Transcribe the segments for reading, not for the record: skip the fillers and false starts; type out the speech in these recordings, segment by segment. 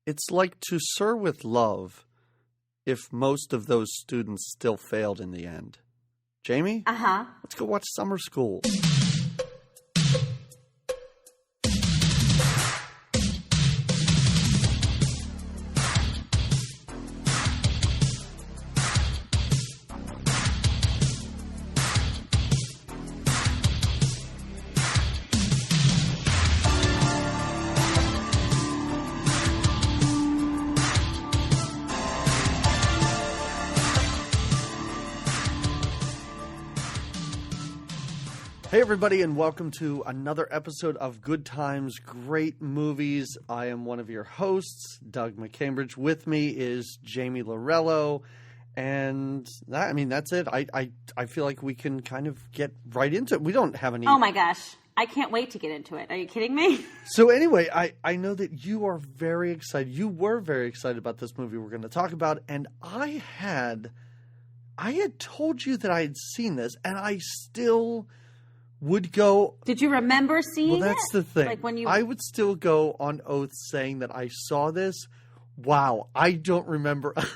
It's like To Sir with Love if most of those students still failed in the end. Jamie? Uh-huh. Let's go watch Summer School. Hey everybody, and welcome to another episode of Good Times, Great Movies. I am one of your hosts, Doug McCambridge. With me is Jamie Lorello, and that's it. I feel like we can kind of get right into it. We don't have any... Oh my gosh, I can't wait to get into it. Are you kidding me? So anyway, I know that you are very excited. You were very excited about this movie we're going to talk about, and I had told you that I had seen this, and I still... would go... Did you remember seeing it? Well, that's the thing. Like when you... I would still go on oath saying that I saw this. Wow, I don't remember a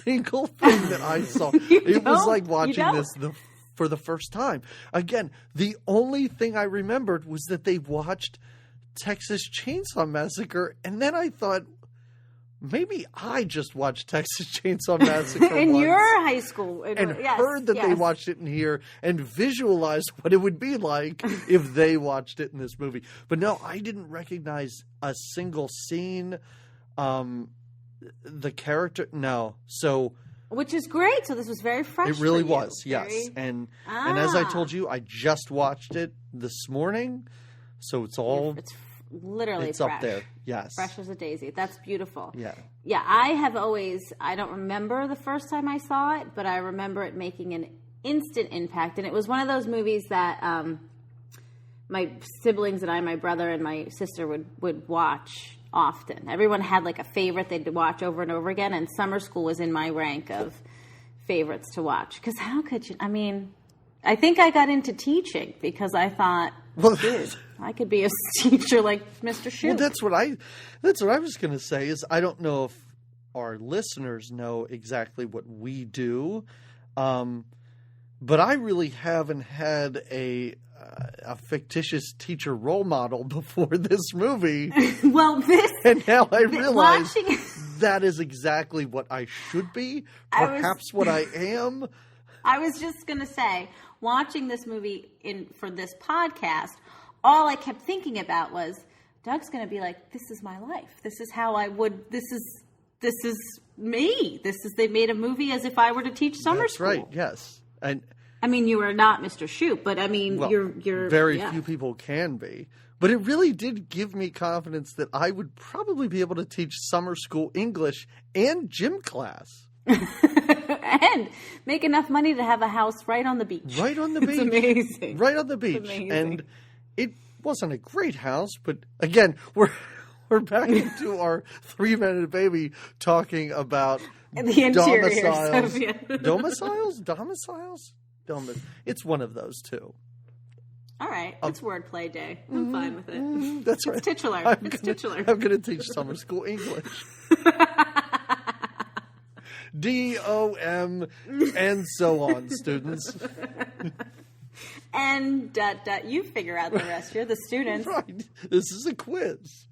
single thing that I saw. It was like watching this for the first time. Again, the only thing I remembered was that they watched Texas Chainsaw Massacre, and then I thought... maybe I just watched Texas Chainsaw Massacre in once your high school. And heard that they watched it in here and visualized what it would be like if they watched it in this movie. But no, I didn't recognize a single scene. The character, no. So... which is great. So this was very fresh. It really for you. was, yes. And as I told you, I just watched it this morning. So it's all... literally it's fresh. Up there, yes. Fresh as a daisy. That's beautiful. Yeah. Yeah, I don't remember the first time I saw it, but I remember it making an instant impact. And it was one of those movies that my siblings and I, my brother and my sister would watch often. Everyone had like a favorite they'd watch over and over again, and SummerSchool was in my rank of favorites to watch. Because how could you... I think I got into teaching because I thought, dude, I could be a teacher like Mr. Shue. Well, that's what I was going to say is I don't know if our listeners know exactly what we do, but I really haven't had a fictitious teacher role model before this movie. And now I realize that is exactly what I should be, perhaps what I am. I was just going to say, watching this movie for this podcast, all I kept thinking about was, Doug's going to be like, this is my life. This is how I would, this is me. They made a movie as if I were to teach summer school. That's right, yes. And you were not Mr. Shue, but you're very few people can be. But it really did give me confidence that I would probably be able to teach summer school English and gym class. And make enough money to have a house right on the beach. Right on the beach. It's amazing. Right on the beach. And it wasn't a great house, but again, we're back into our 3-minute baby talking about the interiors domiciles. It's one of those two. All right, it's wordplay day. I'm fine with it. That's right. It's titular. I'm going to teach summer school English. DOM and so on, students. And ... you figure out the rest. You're the students. Right. This is a quiz.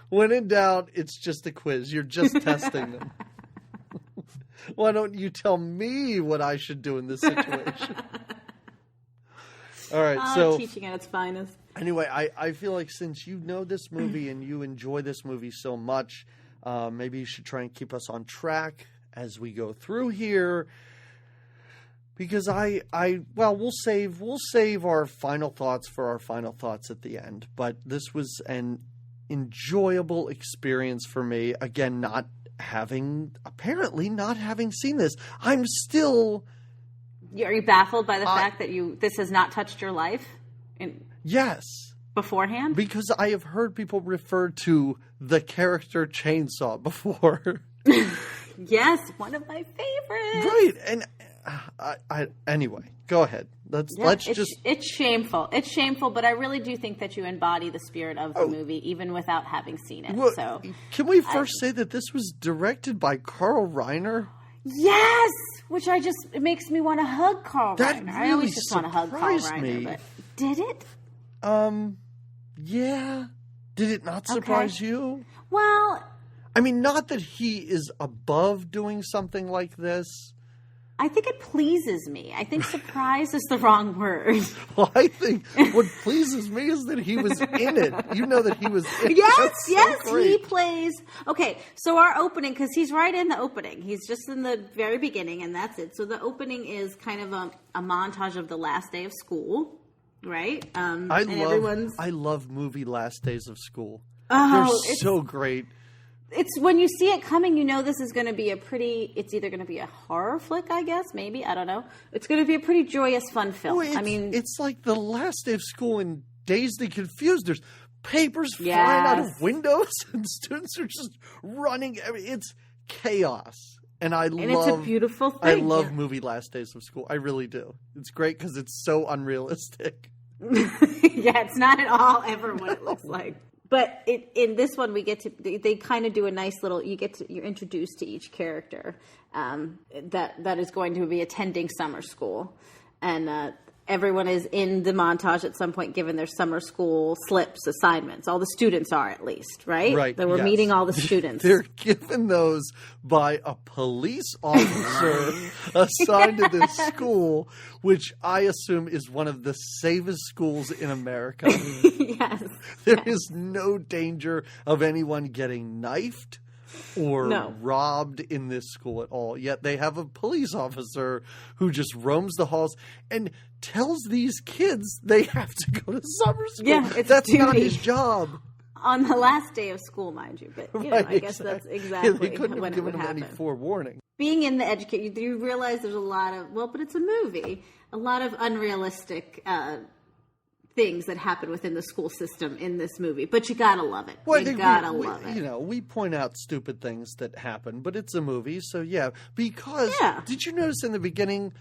When in doubt, it's just a quiz. You're just testing them. Why don't you tell me what I should do in this situation? All right, so... teaching at its finest. Anyway, I feel like since you know this movie and you enjoy this movie so much, maybe you should try and keep us on track as we go through here, because we'll save our final thoughts for our final thoughts at the end. But this was an enjoyable experience for me. Again, not having seen this, I'm still. Are you baffled by the fact that this has not touched your life? Yes. Beforehand? Because I have heard people refer to the character Chainsaw before. Yes, one of my favorites. Right, and Anyway, go ahead. It's shameful. It's shameful, but I really do think that you embody the spirit of the movie, even without having seen it. Well, so, can we first say that this was directed by Carl Reiner? Yes, which it makes me want to hug Carl That Reiner. Really I always just want to hug Carl Reiner. Me. But did it? Yeah. Did it not surprise you? Well, I mean, not that he is above doing something like this. I think it pleases me. I think surprise is the wrong word. Well, I think what pleases me is that he was in it. You know that he was in it. Yes, he plays. Okay, so our opening, because he's right in the opening. He's just in the very beginning, and that's it. So the opening is kind of a montage of the last day of school, right? I love movie Last Days of School. Oh, they're so great. It's when you see it coming, you know this is going to be it's either going to be a horror flick, I guess, maybe, I don't know. It's going to be a pretty joyous, fun film. Well, it's like the last day of school in Dazed and Confused. There's papers flying out of windows, and students are just running. It's chaos, and it's a beautiful thing. I love movie Last Days of School. I really do. It's great because it's so unrealistic. It's not at all ever what it looks like. But in this one, they kind of do a nice little. You're introduced to each character that is going to be attending summer school, and everyone is in the montage at some point given their summer school slips, assignments. All the students are, at least, right? Right. That we're meeting all the students. They're given those by a police officer assigned to this school, which I assume is one of the safest schools in America. Yes. There is no danger of anyone getting knifed or robbed in this school at all. Yet they have a police officer who just roams the halls and tells these kids they have to go to summer school. Yeah, that's not his job. On the last day of school, mind you. But I guess that's exactly they couldn't when have given it would him happen. any forewarning. Being in the education, you realize there's a lot of, but it's a movie, a lot of unrealistic things that happen within the school system in this movie, but you gotta love it. Well, you gotta love it. You know, we point out stupid things that happen, but it's a movie, so yeah. Because did you notice in the beginning,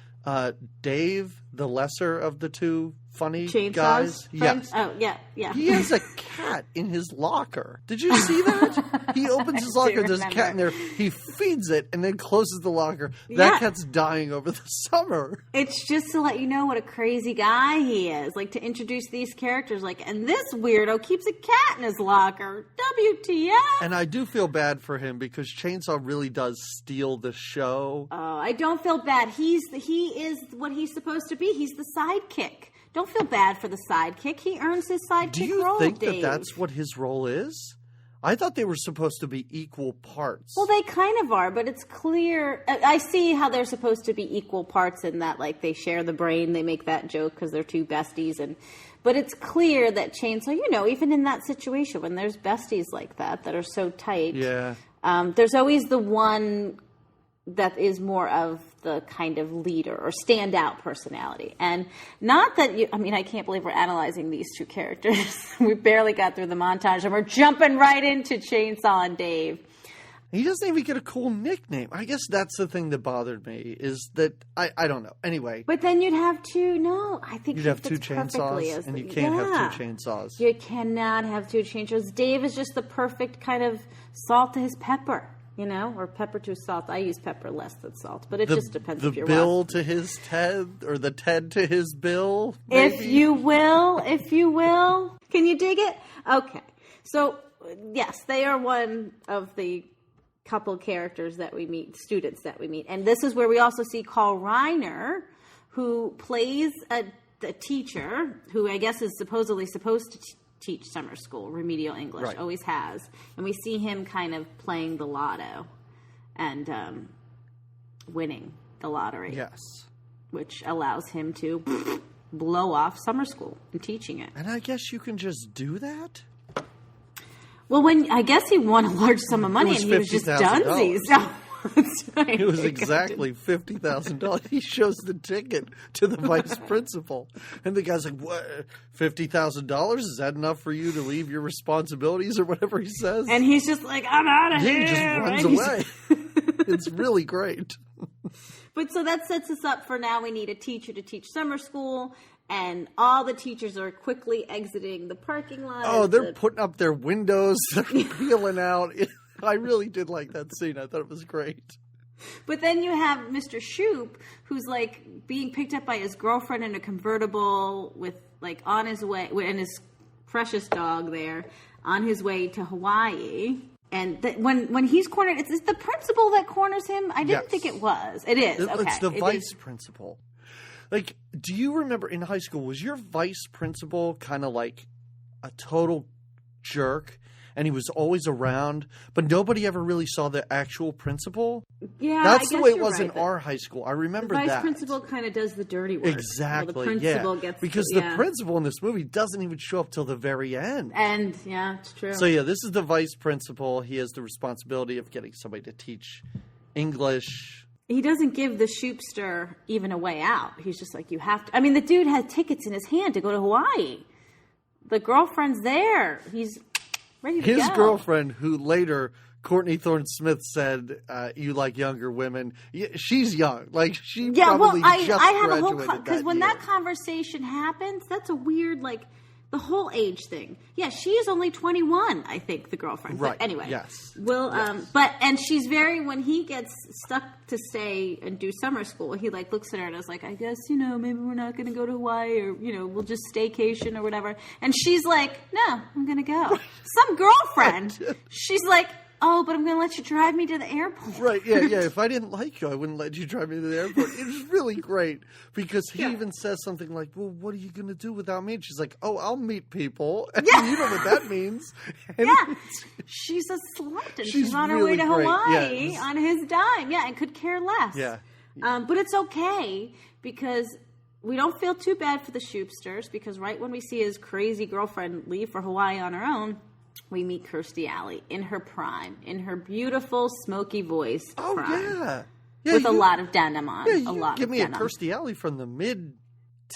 Dave, the lesser of the two funny guys, yes, oh yeah, he has a cat in his locker. Did you see that? He opens his locker, there's a cat in there. He feeds it and then closes the locker. That cat's dying over the summer. It's just to let you know what a crazy guy he is. Like, to introduce these characters, like, and this weirdo keeps a cat in his locker. WTF? And I do feel bad for him because Chainsaw really does steal the show. Oh, I don't feel bad. He is what he's supposed to be. He's the sidekick. Don't feel bad for the sidekick. He earns his sidekick role, Do you think Dave. that's what his role is? I thought they were supposed to be equal parts. Well, they kind of are, but it's clear. I see how they're supposed to be equal parts in that, like, they share the brain. They make that joke because they're two besties. But it's clear that Chainsaw, even in that situation, when there's besties like that are so tight, there's always the one that is more of the kind of leader or standout personality. And not that I can't believe we're analyzing these two characters. We barely got through the montage and we're jumping right into Chainsaw and Dave. He doesn't even get a cool nickname. I guess that's the thing that bothered me, is that, I don't know. Anyway. But then you'd have I think you'd have two chainsaws, and you can't have two chainsaws. You cannot have two chainsaws. Dave is just the perfect kind of salt to his pepper. Or pepper to salt. I use pepper less than salt, but it just depends if you're the Bill to his Ted, or the Ted to his Bill, maybe? If you will. Can you dig it? Okay. So, yes, they are one of the couple characters that we meet, students that we meet. And this is where we also see Carl Reiner, who plays a teacher who I guess is supposedly supposed to teach summer school, remedial English, right. Always has. And we see him kind of playing the lotto and winning the lottery. Yes. Which allows him to blow off summer school and teaching it. And I guess you can just do that? Well, I guess he won a large sum of money and he was just dunsies. Right. It was exactly $50,000. He shows the ticket to the vice principal. And the guy's like, what, $50,000? Is that enough for you to leave your responsibilities or whatever he says? And he's just like, I'm out of here. He just runs away. It's really great. But so that sets us up for now. We need a teacher to teach summer school, and all the teachers are quickly exiting the parking lot. Oh, they're putting up their windows. They're peeling out. I really did like that scene. I thought it was great. But then you have Mr. Shoop, who's like being picked up by his girlfriend in a convertible with like on his way, and his precious dog there on his way to Hawaii. And when he's cornered, it's the principal that corners him. I didn't think it was. It is. Okay. It's the vice principal. Like, do you remember in high school, was your vice principal kind of like a total jerk? And he was always around, but nobody ever really saw the actual principal. Yeah, that's the way it was in our high school. I remember that. The vice principal kind of does the dirty work. Exactly. The principal gets because the principal in this movie doesn't even show up till the very end. And yeah, it's true. So yeah, this is the vice principal. He has the responsibility of getting somebody to teach English. He doesn't give the Shoopster even a way out. He's just like, you have to. I mean, the dude had tickets in his hand to go to Hawaii. The girlfriend's there. He's ready to His go. girlfriend, who later Courtney Thorne-Smith said, you like younger women. She's young. Like, she probably just graduated I have a whole because when that conversation happens, that's a weird, like, the whole age thing. Yeah, she is only 21, I think, the girlfriend. Right. But anyway. Yes. And she's when he gets stuck to stay and do summer school, he, like, looks at her and is like, I guess, maybe we're not going to go to Hawaii or, we'll just staycation or whatever. And she's like, no, I'm going to go. Some girlfriend. She's like, oh, but I'm going to let you drive me to the airport. Right, yeah. If I didn't like you, I wouldn't let you drive me to the airport. It was really great because he even says something like, well, what are you going to do without me? And she's like, oh, I'll meet people. And you know what that means. And she's a slut and she's on her really way to great. Hawaii on his dime. Yeah, and could care less. Yeah. But it's okay because we don't feel too bad for the Shoopsters because right when we see his crazy girlfriend leave for Hawaii on her own, we meet Kirstie Alley in her prime, in her beautiful, smoky voice. Oh, prime, with a lot of denim on. Yeah, a lot give of me denim. a Kirstie Alley from the mid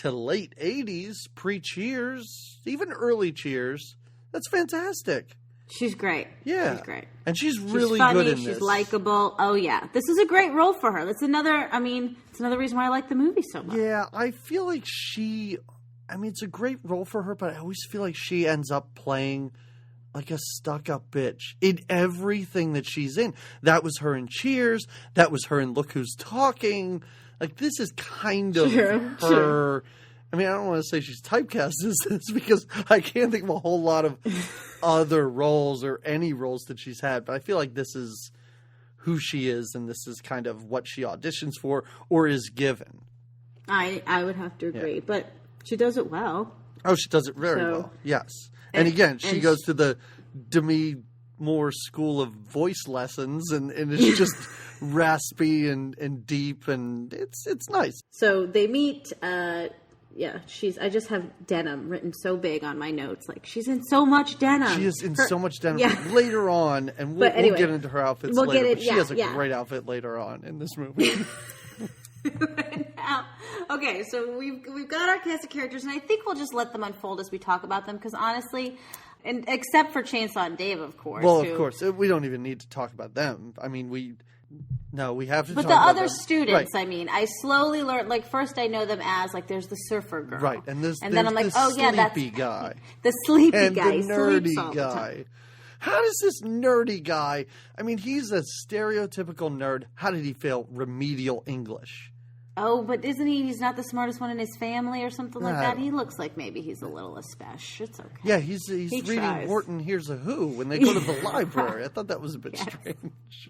to late 80s, pre-Cheers, even early Cheers. That's fantastic. She's great. Yeah. She's great. And she's really funny, good in this. She's likable. Oh, yeah. This is a great role for her. That's another reason why I like the movie so much. Yeah, I feel like it's a great role for her, but I always feel like she ends up playing like a stuck-up bitch in everything that she's in. That was her in Cheers. That was her in Look Who's Talking. Like, this is kind of her. True. I mean, I don't want to say she's typecast as this because I can't think of a whole lot of other roles or any roles that she's had. But I feel like this is who she is, and this is kind of what she auditions for or is given. I would have to agree. Yeah. But she does it well. Oh, she does it very well. Yes. And again, she goes to the Demi Moore School of Voice Lessons, and it's just raspy and deep, and it's nice. So they meet. I just have denim written so big on my notes. Like, she's in so much denim. She is in so much denim later on, and we'll get into her outfits later. But she has a great outfit later on in this movie. Okay, so we've got our cast of characters, and I think we'll just let them unfold as we talk about them, because honestly, and except for Chainsaw and Dave, of course. Well, of course, we don't even need to talk about them. I mean, we have to. But talk the about other them. students, right. I mean, I slowly learned. Like, first I know them as like there's the surfer girl, right? And then I'm like, oh yeah, that's sleepy guy, the sleepy and guy, the nerdy sleeps all the guy. time. How does this nerdy guy? I mean, he's a stereotypical nerd. How did he fail remedial English? Oh, but isn't he? He's not the smartest one in his family or something like that. He looks like maybe he's a little especial. It's okay. Yeah, he's reading tries. Morton Here's a Who when they go to the library. I thought that was a bit strange.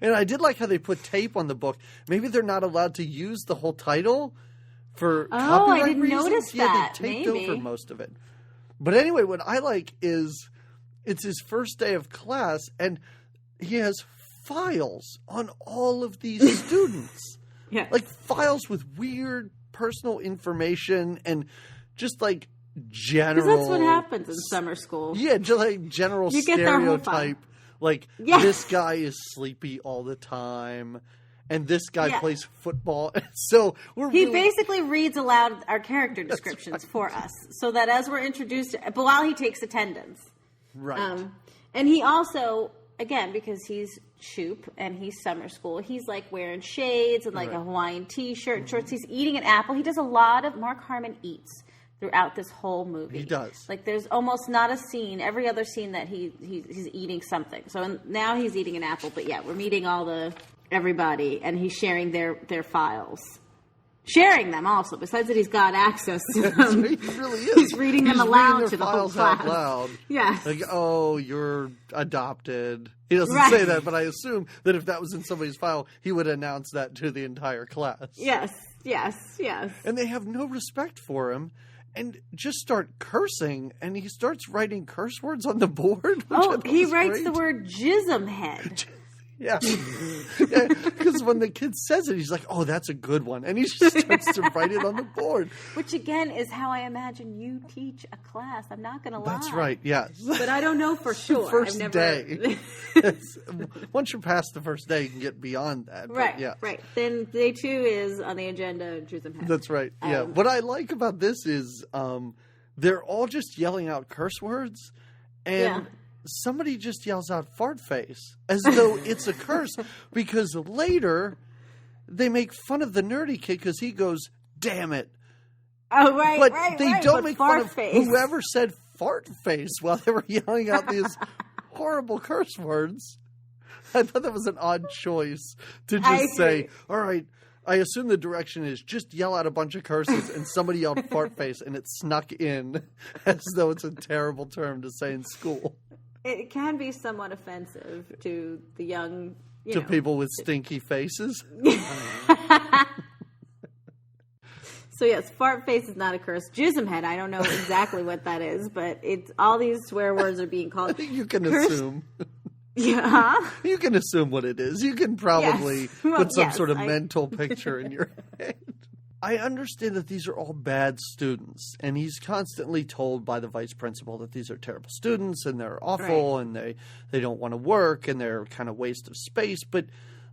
And I did like how they put tape on the book. Maybe they're not allowed to use the whole title for copyright I didn't reasons. notice that. They taped Maybe. over most of it. But anyway, what I like is it's his first day of class, and he has files on all of these students. Yeah. Like files with weird personal information and just like general... Because that's what happens in summer school. Yeah, just like general stereotype. Like, this guy is sleepy all the time, and this guy plays football. So he basically reads aloud our character descriptions for us, so that as we're introduced, but while he takes attendance. Right. And he also... again, because he's Shoop and he's summer school, he's like wearing shades and like a Hawaiian t-shirt and shorts. He's eating an apple. He does a lot of, Mark Harmon eats throughout this whole movie. He does. Like there's almost not a scene, every other scene that he's eating something. So now he's eating an apple, but yeah, we're meeting everybody and he's sharing their files. Sharing them also, besides that he's got access to them. He really is. He's reading them aloud to the whole class. Out loud. Yeah. Like, oh, you're adopted. He doesn't say that, but I assume that if that was in somebody's file, he would announce that to the entire class. Yes. And they have no respect for him and just start cursing, and he starts writing curse words on the board. He writes the word jism head. Yeah, because when the kid says it, he's like, oh, that's a good one. And he just starts to write it on the board. Which, again, is how I imagine you teach a class. I'm not going to lie. That's right, yes. But I don't know for sure. First day. Once you're past the first day, you can get beyond that. Right, yeah. right. Then day 2 is on the agenda, Jism head. That's right, yeah. What I like about this is they're all just yelling out curse words. And somebody just yells out fart face as though it's a curse, because later they make fun of the nerdy kid because he goes, damn it. Oh, right, but right, they right. don't make fun of face. whoever said fart face while they were yelling out these horrible curse words. I thought that was an odd choice to just say, all right, I assume the direction is just yell out a bunch of curses, and somebody yelled fart face and it snuck in as though it's a terrible term to say in school. It can be somewhat offensive to the young, people with stinky faces. So yes, fart face is not a curse. Jism head, I don't know exactly what that is, but it's all these swear words are being called. I think you can assume. Yeah. You can assume what it is. You can probably put some sort of mental picture in your head. I understand that these are all bad students, and he's constantly told by the vice principal that these are terrible students and they're awful and they don't want to work and they're kind of waste of space. But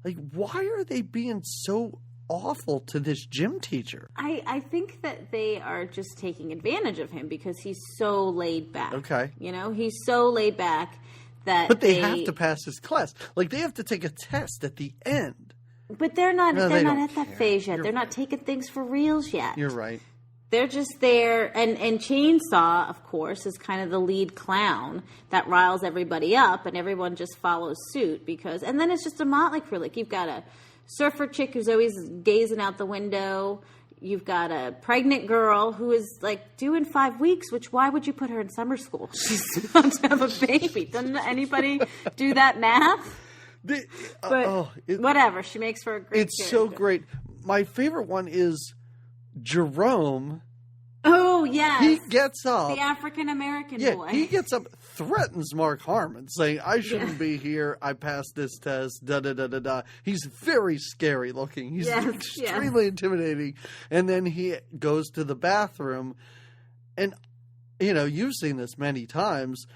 like, why are they being so awful to this gym teacher? I think that they are just taking advantage of him because he's so laid back. Okay. He's so laid back that But they have to pass his class. Like, they have to take a test at the end. But they're not. No, they're not don't at that care. phase yet. You're They're not right. taking things for reals yet. You're right. They're just there, and Chainsaw, of course, is kind of the lead clown that riles everybody up, and everyone just follows suit and then it's just a motley crew. Like, you've got a surfer chick who's always gazing out the window. You've got a pregnant girl who is like due in 5 weeks. Which, why would you put her in summer school? She's about to have a baby. Doesn't anybody do that math? Whatever. She makes for a great It's character. so great. My favorite one is Jerome. Oh, yes. He gets up. The African-American boy. He gets up, threatens Mark Harmon, saying, I shouldn't be here. I passed this test, da-da-da-da-da. He's very scary looking. He's extremely intimidating. And then he goes to the bathroom. And, you've seen this many times.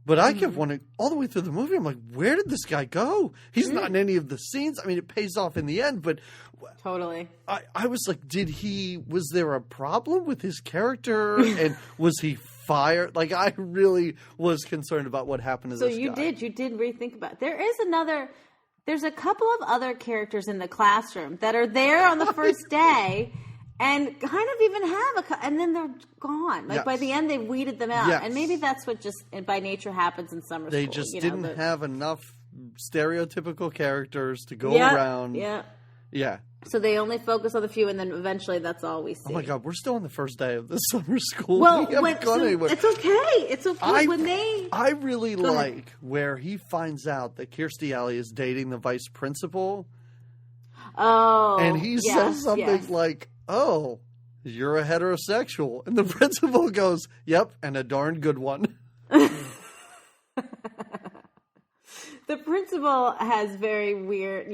But I kept wondering, all the way through the movie, I'm like, where did this guy go? He's not in any of the scenes. I mean, it pays off in the end, but... Totally. I was like, was there a problem with his character? And was he fired? Like, I really was concerned about what happened to this guy. You did rethink about it. There's a couple of other characters in the classroom that are there on the first day and kind of even have and then they're gone. Like, by the end, they've weeded them out. Yes. And maybe that's what just by nature happens in summer school. They just didn't have enough stereotypical characters to go around. Yeah. Yeah. So they only focus on the few, and then eventually that's all we see. Oh my God, we're still on the first day of the summer school. Well, we haven't gone anywhere. It's okay. It's okay. I really like where he finds out that Kirstie Alley is dating the vice principal. Oh. And he says something like, oh, you're a heterosexual. And the principal goes, yep, and a darn good one. The principal has very weird,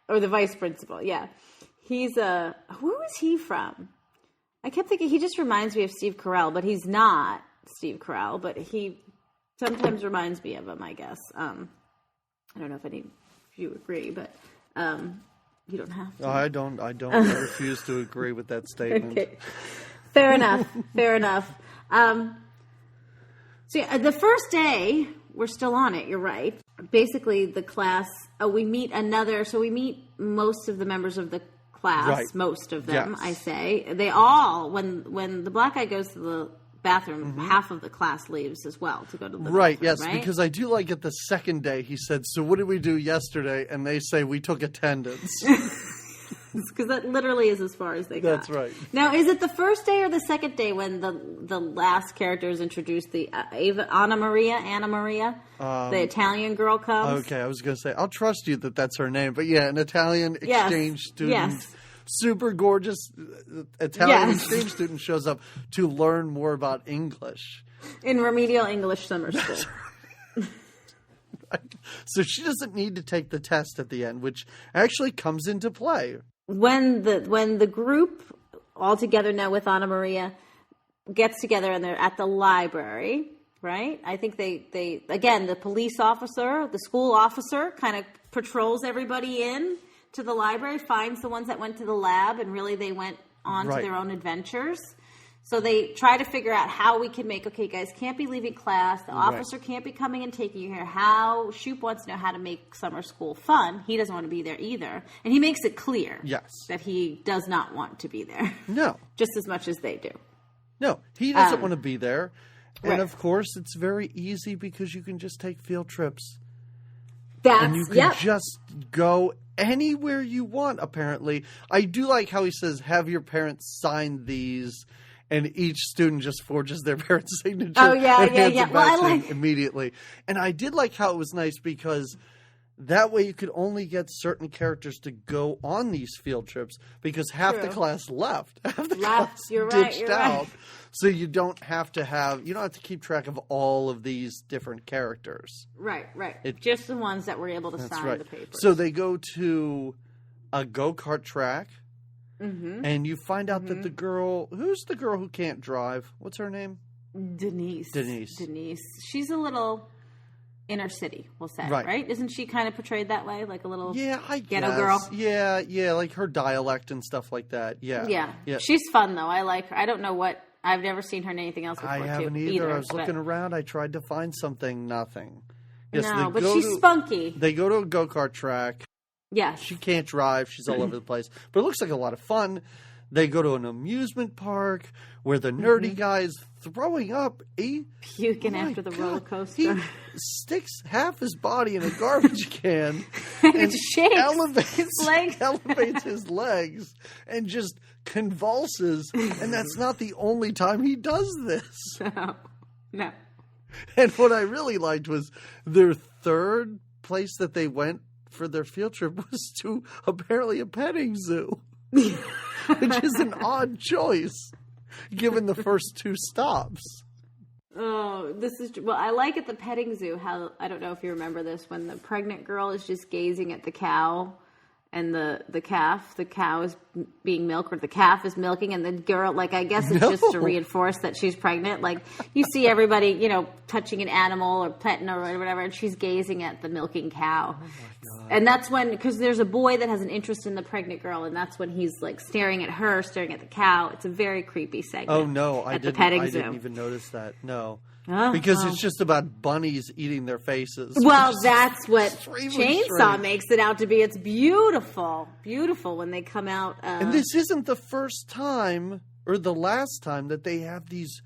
or the vice principal, He's where was he from? I kept thinking he just reminds me of Steve Carell, but he's not Steve Carell, but he sometimes reminds me of him, I guess. I don't know if any of you agree, but you don't have to. I don't. I refuse to agree with that statement. Okay. Fair enough. So the first day, we're still on it, you're right. basically the class, we meet most of the members of the class, Right. most of them, Yes. I say. They all, when the black guy goes to the bathroom, half of the class leaves as well to go to the Right, bathroom, yes, right? because I do like it the second day he said, so what did we do yesterday? And they say, we took attendance. Because that literally is as far as they got. That's right. Now, is it the first day or the second day when the last character is introduced, the Anna Maria, the Italian girl comes? Okay, I was going to say, I'll trust you that that's her name. But yeah, an Italian Yes. exchange student, Yes. super gorgeous Italian Yes. exchange student shows up to learn more about English. In remedial English summer school. So she doesn't need to take the test at the end, which actually comes into play. When the group all together now with Anna Maria gets together and they're at the library, right? I think they again, the police officer, the school officer kind of patrols everybody in to the library, finds the ones that went to the lab, and really they went on Right. to their own adventures. So they try to figure out how we can make, okay, guys can't be leaving class. The officer can't be coming and taking you here. How Shoop wants to know how to make summer school fun. He doesn't want to be there either. And he makes it clear Yes. that he does not want to be there. No. Just as much as they do. No, he doesn't want to be there. And right. of course, it's very easy because you can just take field trips. That's, And you can just go anywhere you want, apparently. I do like how he says, have your parents sign these, and each student just forges their parents' signature. Oh, yeah, and yeah, hands yeah. it Well, back I to him like- immediately. And I did like how it was nice because that way you could only get certain characters to go on these field trips because half the True. class left. Half the class You're right, ditched you're out. right. So you don't have to keep track of all of these different characters. Right. Just the ones that were able to That's sign right. the papers. So they go to a go-kart track, and you find out that who's the girl who can't drive? What's her name? Denise. She's a little inner city, we'll say, right? Isn't she kind of portrayed that way? Like a little ghetto girl? Yeah, like her dialect and stuff like that. Yeah. She's fun, though. I like her. I don't know what... I've never seen her in anything else before, I haven't either. I was but- looking around. I tried to find something. Nothing. Yes, No, they but go she's to- spunky. They go to a go-kart track. Yes. She can't drive. She's all over the place. But it looks like a lot of fun. They go to an amusement park where the nerdy guy is throwing up. Puking after the roller coaster. He sticks half his body in a garbage can It shakes elevates his legs and just convulses. And that's not the only time he does this. No. And what I really liked was their third place that they went for their field trip was to apparently a petting zoo, which is an odd choice given the first two stops. Oh, this is... Well, I like at the petting zoo how... I don't know if you remember this, when the pregnant girl is just gazing at the cow and the cow is being milked, or the calf is milking, and the girl, like, I guess it's just to reinforce that she's pregnant. Like, you see everybody, touching an animal or petting her or whatever, and she's gazing at the milking cow. Oh my God. And that's when, because there's a boy that has an interest in the pregnant girl, and that's when he's, like, staring at her, staring at the cow. It's a very creepy segment. Oh, no, I didn't even notice that. No. Because it's just about bunnies eating their faces. Well, that's what Extremely Chainsaw strange. makes it out to be. It's beautiful. Beautiful when they come out. And this isn't the first time or the last time that they have these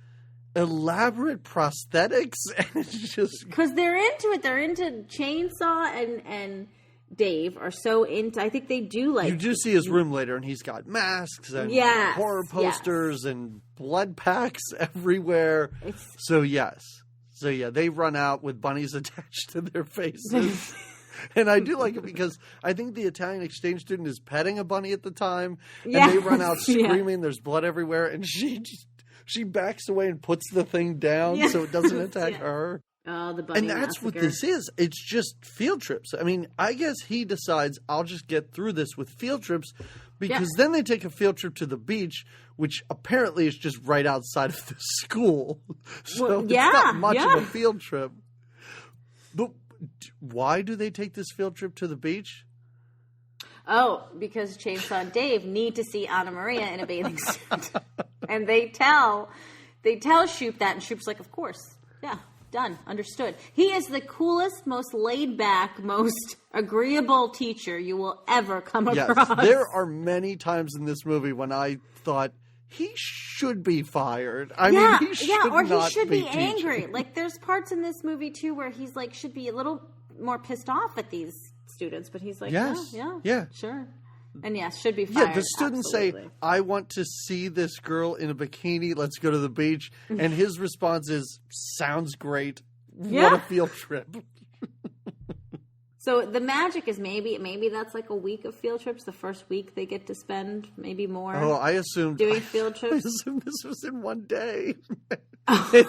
elaborate prosthetics. And it's just... Because they're into it. They're into Chainsaw and Dave are so into... I think they do like... You do see his room later, and he's got masks and horror posters and blood packs everywhere. So they run out with bunnies attached to their faces. And I do like it because I think the Italian exchange student is petting a bunny at the time, and they run out screaming, there's blood everywhere, and she backs away and puts the thing down so it doesn't attack her. Oh, the bunny And that's massacre. what this is. It's just field trips. I mean, I guess he decides I'll just get through this with field trips because then they take a field trip to the beach, which apparently is just right outside of the school. So it's not much of a field trip. But why do they take this field trip to the beach? Oh, because Chainsaw and Dave need to see Anna Maria in a bathing suit. And they tell Shoop that, and Shoop's like, of course. Yeah. Done. Understood. He is the coolest, most laid-back, most agreeable teacher you will ever come across. There are many times in this movie when I thought he should be fired. I mean, he should be angry. Like, there's parts in this movie, too, where he's, like, should be a little more pissed off at these students. But he's like, yeah, sure. And yes, should be fired. Yeah, the students say, I want to see this girl in a bikini. Let's go to the beach. And his response is, sounds great. What a field trip. So the magic is maybe that's like a week of field trips. The first week they get to spend maybe more. Oh, I assumed doing field trips. I assumed this was in one day. How many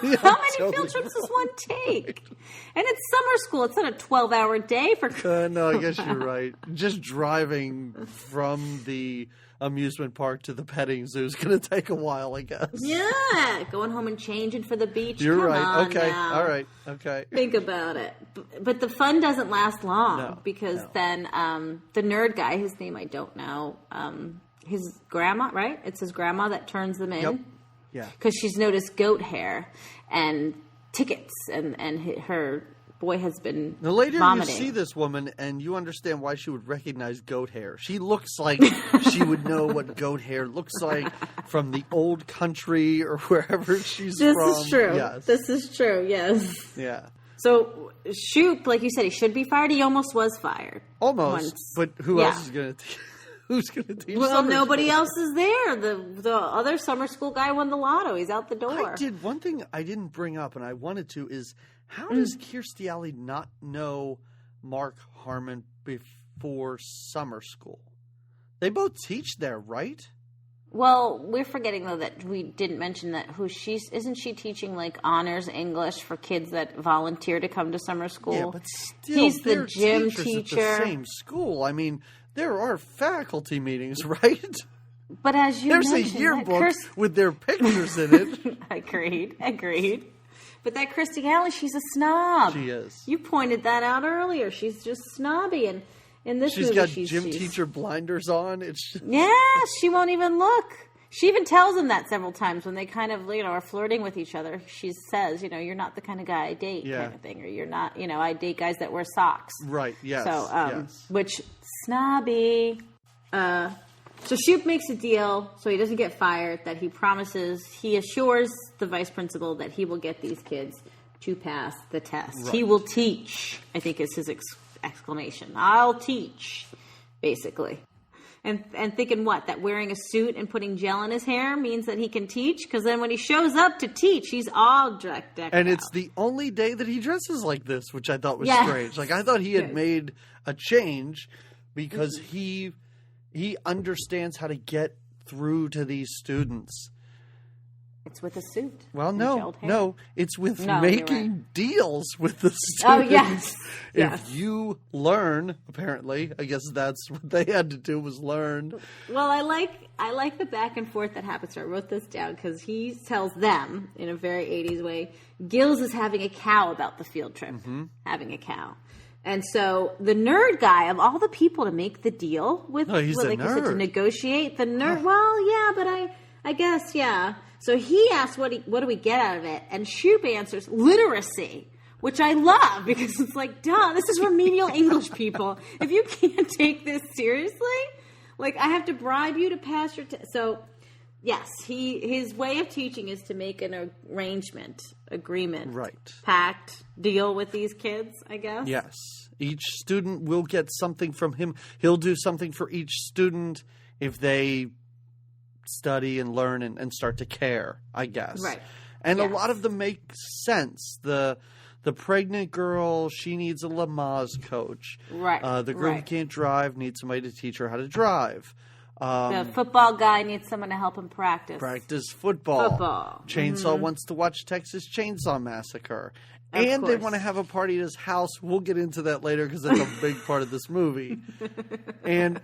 field trips does one take? And it's summer school. It's not a 12-hour day for. No, I guess you're right. Just driving from the amusement park to the petting zoo is going to take a while, I guess. Yeah, going home and changing for the beach. You're Come right. on Okay. now. All right. Okay. Think about it. But the fun doesn't last long because then the nerd guy, his name I don't know, his grandma, right? It's his grandma that turns them in. Yep. Yeah. Because she's noticed goat hair and tickets, and her boy has been the later vomiting. You see this woman and you understand why she would recognize goat hair. She looks like she would know what goat hair looks like from the old country or wherever she's from. This is true. Yes. This is true, yes. Yeah. So, Shoop, like you said, he should be fired. He almost was fired. Once. But who else is going to who's going to teach summer nobody school? else is there. The other summer school guy won the lotto. He's out the door. One thing I didn't bring up and I wanted to is how does Kirstie Alley not know Mark Harmon before summer school? They both teach there, right? Well, we're forgetting though that we didn't mention that isn't she teaching like honors English for kids that volunteer to come to summer school? Yeah, but still, he's the gym teacher at the same school. I mean, there are faculty meetings, right? But as you mentioned, there's a yearbook with their pictures in it. Agreed. But that Kirstie Alley, she's a snob. She is. You pointed that out earlier. She's just snobby, and in this movie, got gym teacher blinders on. It's just... Yeah, she won't even look. She even tells him that several times when they kind of, are flirting with each other. She says, you're not the kind of guy I date, kind of thing, or you're not, I date guys that wear socks. Right. Yes. So, yes. Which snobby. So Shoop makes a deal so he doesn't get fired that he assures the vice principal that he will get these kids to pass the test. Right. He will teach, I think is his exclamation. I'll teach, basically. And thinking what? That wearing a suit and putting gel in his hair means that he can teach? Because then when he shows up to teach, he's all decked out. And it's the only day that he dresses like this, which I thought was strange. Like, I thought he had made a change because he understands how to get through to these students. It's with a suit. Well, no. It's with making deals with the students. Oh, yes. If you learn, apparently, I guess that's what they had to do was learn. Well, I like the back and forth that happens. So I wrote this down because he tells them in a very 80s way, Gills is having a cow about the field trip. Mm-hmm. Having a cow. And so the nerd guy, of all the people to make the deal with, he's a like nerd. You said, to negotiate, the nerd, well, yeah, but I guess, yeah. So he asks, what do we get out of it? And Shoop answers, literacy, which I love because it's like, duh, this is remedial English, people. If you can't take this seriously, like I have to bribe you to pass your test. So, yes, his way of teaching is to make an agreement, right? Pact, deal with these kids, I guess. Yes. Each student will get something from him. He'll do something for each student if they study and learn and start to care, I guess. Right. And a lot of them make sense. The pregnant girl, she needs a Lamaze coach. Right. The girl who can't drive needs somebody to teach her how to drive. The football guy needs someone to help him practice football. Chainsaw wants to watch Texas Chainsaw Massacre. And they want to have a party at his house. We'll get into that later because that's a big part of this movie. And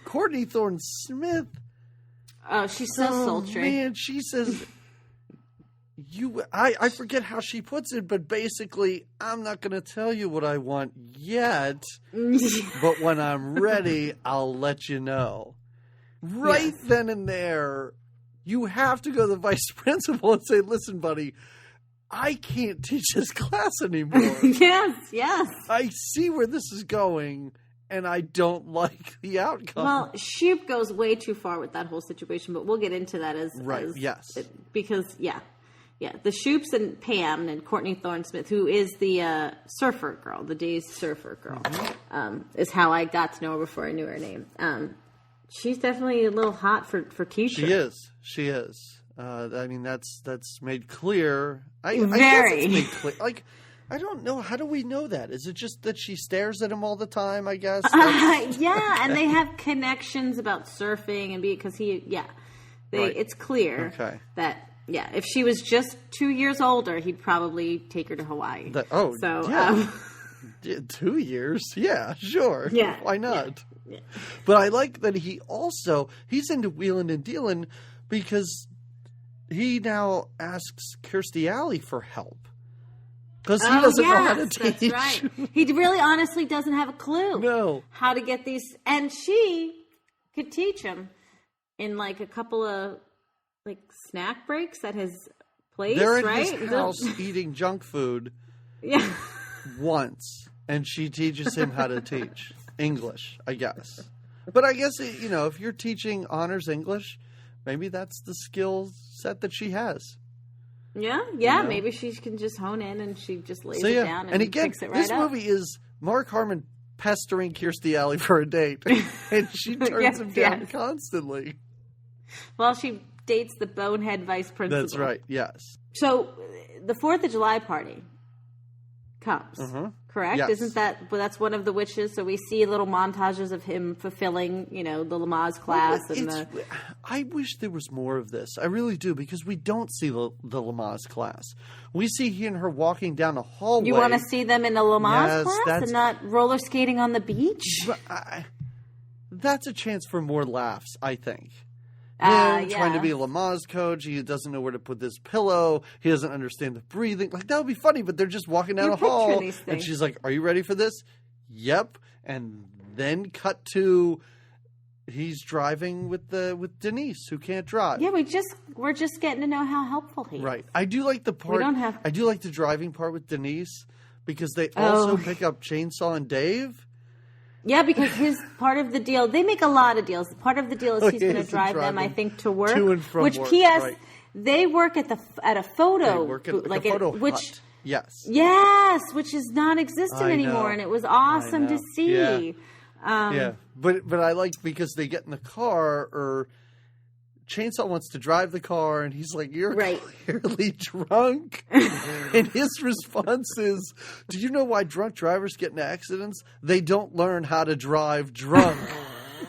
Courtney Thorne-Smith. Oh, she's so sultry. Man, she says, I forget how she puts it, but basically, I'm not going to tell you what I want yet, but when I'm ready, I'll let you know. Right then and there, you have to go to the vice principal and say, listen, buddy, I can't teach this class anymore. Yes. I see where this is going, and I don't like the outcome. Well, Shoop goes way too far with that whole situation, but we'll get into that because the Shoops and Pam and Courtney Thorne-Smith, who is the surfer girl, the day's surfer girl, is how I got to know her before I knew her name. She's definitely a little hot for teacher. She is. I mean, that's made clear. I Very. guess it's made clear. Like, I don't know. How do we know that? Is it just that she stares at him all the time, I guess? Yeah, and they have connections about surfing because it's clear that, if she was just 2 years older, he'd probably take her to Hawaii. 2 years? Yeah, sure. Yeah. Why not? Yeah. But I like that he's into wheeling and dealing because he now asks Kirstie Alley for help. Because he doesn't know how to teach. That's right. He really honestly doesn't have a clue. No. How to get these. And she could teach him in like a couple of like snack breaks at his place, They're right? in his house eating junk food once. And she teaches him how to teach English, I guess. But I guess, if you're teaching honors English, maybe that's the skill set that she has. Yeah, maybe she can just hone in and she just lays it down and again, picks it right up. This movie is Mark Harmon pestering Kirstie Alley for a date, and she turns him down constantly. Well, she dates the bonehead vice principal. That's right, yes. So, the 4th of July party comes, correct? Yes. Isn't that, that's one of the wishes? So we see little montages of him fulfilling, the Lamaze class. I wish there was more of this. I really do, because we don't see the Lamaze class. We see he and her walking down a hallway. You want to see them in a Lamaze class and not roller skating on the beach? That's a chance for more laughs, I think. Trying to be a Lamaze coach. He doesn't know where to put this pillow. He doesn't understand the breathing. Like, that would be funny, but they're just walking down a hall. And she's like, are you ready for this? Yep. And then cut to he's driving with Denise, who can't drive. Yeah, we're just getting to know how helpful he is. Right. I do like the part. I do like the driving part with Denise because they also pick up Chainsaw and Dave. Yeah, because his part of the deal, they make a lot of deals. Part of the deal is he's going to drive them, I think, to work. To and from work. Right. They work at a photo. They work at a photo hut. Yes, which is non-existent anymore, and it was awesome to see. Yeah. But I like because they get in the car, or Chainsaw wants to drive the car, and he's like, you're clearly drunk. And his response is, do you know why drunk drivers get in accidents? They don't learn how to drive drunk.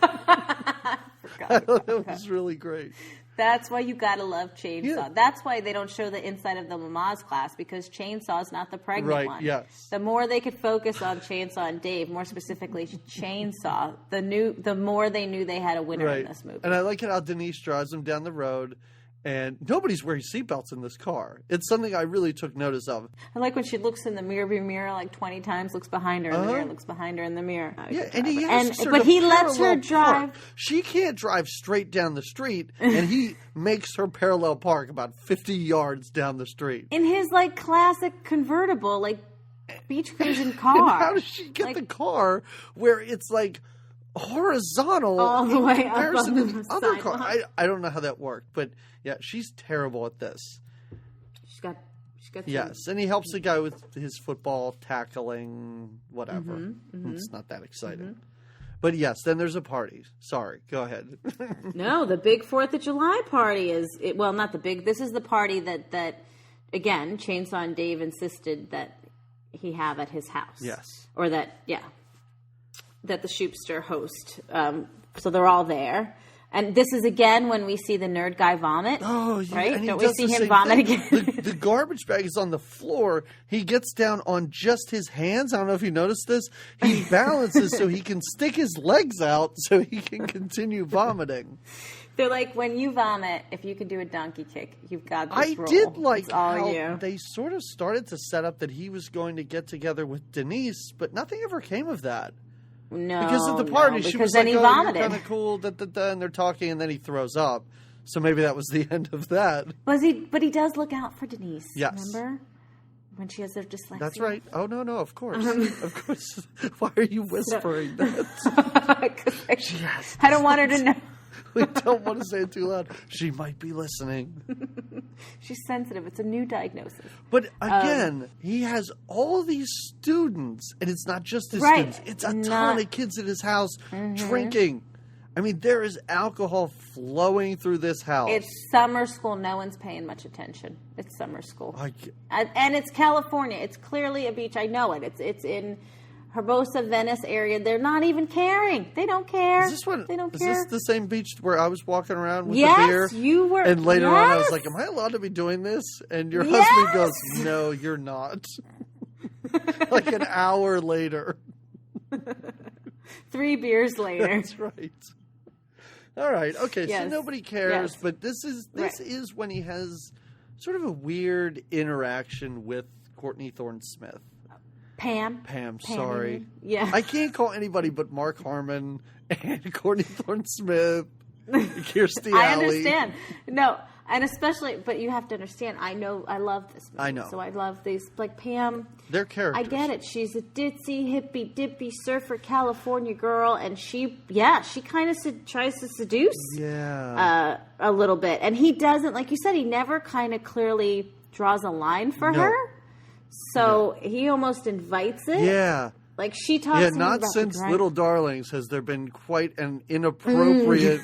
I thought that was really great. That's why you gotta love Chainsaw. Yeah. That's why they don't show the inside of the Lamaze class, because Chainsaw is not the pregnant one. Yes. The more they could focus on Chainsaw and Dave, more specifically Chainsaw, the more they knew they had a winner in this movie. And I like how Denise drives them down the road, and nobody's wearing seatbelts in this car. It's something I really took notice of. I like when she looks in the mirror like 20 times, looks behind her in the mirror, looks behind her in the mirror. But he lets her drive. She can't drive straight down the street, and he makes her parallel park about 50 yards down the street. In his classic convertible, beach cruising car. And how does she get the car where it's horizontal all the way up on the other car? I don't know how that worked, but yeah, she's terrible at this. She's got yes, and he helps the guy with his football tackling, whatever. It's not that exciting. But yes, then there's a party. Sorry, go ahead. No, the big 4th of July party not the big. This is the party that again, Chainsaw and Dave insisted that he have at his house. Yes. Or that the Shoopster host. So they're all there. And this is again when we see the nerd guy vomit. Oh, yeah. Right? And don't we see him vomit again? The garbage bag is on the floor. He gets down on just his hands. I don't know if you noticed this. He balances so he can stick his legs out so he can continue vomiting. They're like, when you vomit, if you can do a donkey kick, you've got this role. I did like it's all how you. They sort of started to set up that he was going to get together with Denise, but nothing ever came of that. No, because at the party she was then like, he vomited. You're kind of cool, and they're talking, and then he throws up. So maybe that was the end of that. But he does look out for Denise. Yes. Remember? when she has her dyslexia. That's right. Oh, no, of course. Of course. Why are you whispering that? I don't want her to know. We don't want to say it too loud. She might be listening. She's sensitive. It's a new diagnosis. But again, he has all these students, and it's not just his students. It's a ton of kids in his house drinking. I mean, there is alcohol flowing through this house. It's summer school. No one's paying much attention. It's summer school. And it's California. It's clearly a beach. I know it. It's in Hermosa, Venice area. They're not even caring. They don't care. They don't care. Is this the same beach where I was walking around with the beer? Yes, you were. And later on, I was like, am I allowed to be doing this? And your husband goes, no, you're not. Like an hour later. 3 beers later. That's right. All right. Okay. So nobody cares, but this is when he has sort of a weird interaction with Courtney Thorne-Smith. Pam. Sorry. Yeah. I can't call anybody but Mark Harmon and Courtney Thorne-Smith, Kirstie Alley. I understand. No, and especially, but you have to understand. I love this movie. I know. So I love these. Like Pam. Their characters. I get it. She's a ditzy, hippy, dippy surfer California girl, and she kind of tries to seduce a little bit. And he doesn't, like you said, he never kind of clearly draws a line for her. So he almost invites it. Yeah. Like she talks to him not about since Little Darlings has there been quite an inappropriate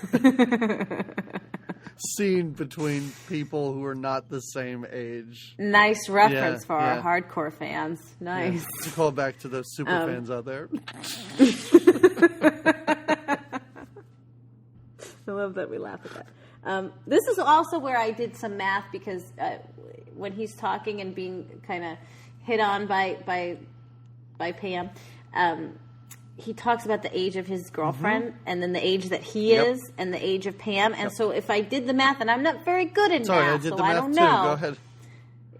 scene between people who are not the same age. Nice reference for our hardcore fans. Nice. To call back to those super fans out there. I love that we laugh at that. This is also where I did some math because when he's talking and being kind of hit on by Pam, he talks about the age of his girlfriend and then the age that he is and the age of Pam. And so if I did the math, and I'm not very good in math, so I don't know. Go ahead.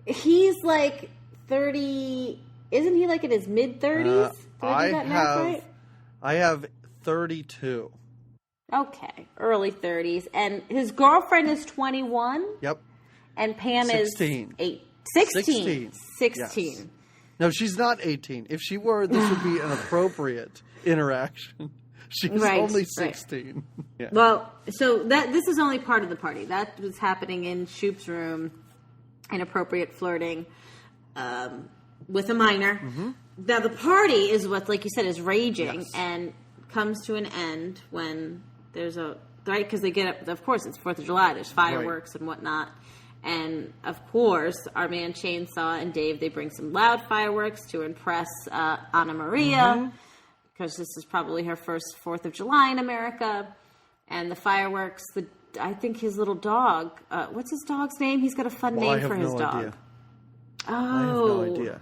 He's like 30. Isn't he like in his mid-30s? I have 32. Okay, early 30s. And his girlfriend is 21. Yep. And Pam 16. is 16. 16. Yes. No, she's not 18. If she were, this would be an appropriate interaction. She's only 16. Right. Yeah. Well, so this is only part of the party. That was happening in Shoop's room, inappropriate flirting with a minor. Mm-hmm. Now, the party is what, like you said, is raging and comes to an end when there's because they get up, of course, it's 4th of July. There's fireworks and whatnot. And, of course, our man Chainsaw and Dave, they bring some loud fireworks to impress Anna Maria, because this is probably her first 4th of July in America. And the fireworks, I think his little dog, what's his dog's name? He's got a fun name for his dog. Idea. Oh. I have no idea.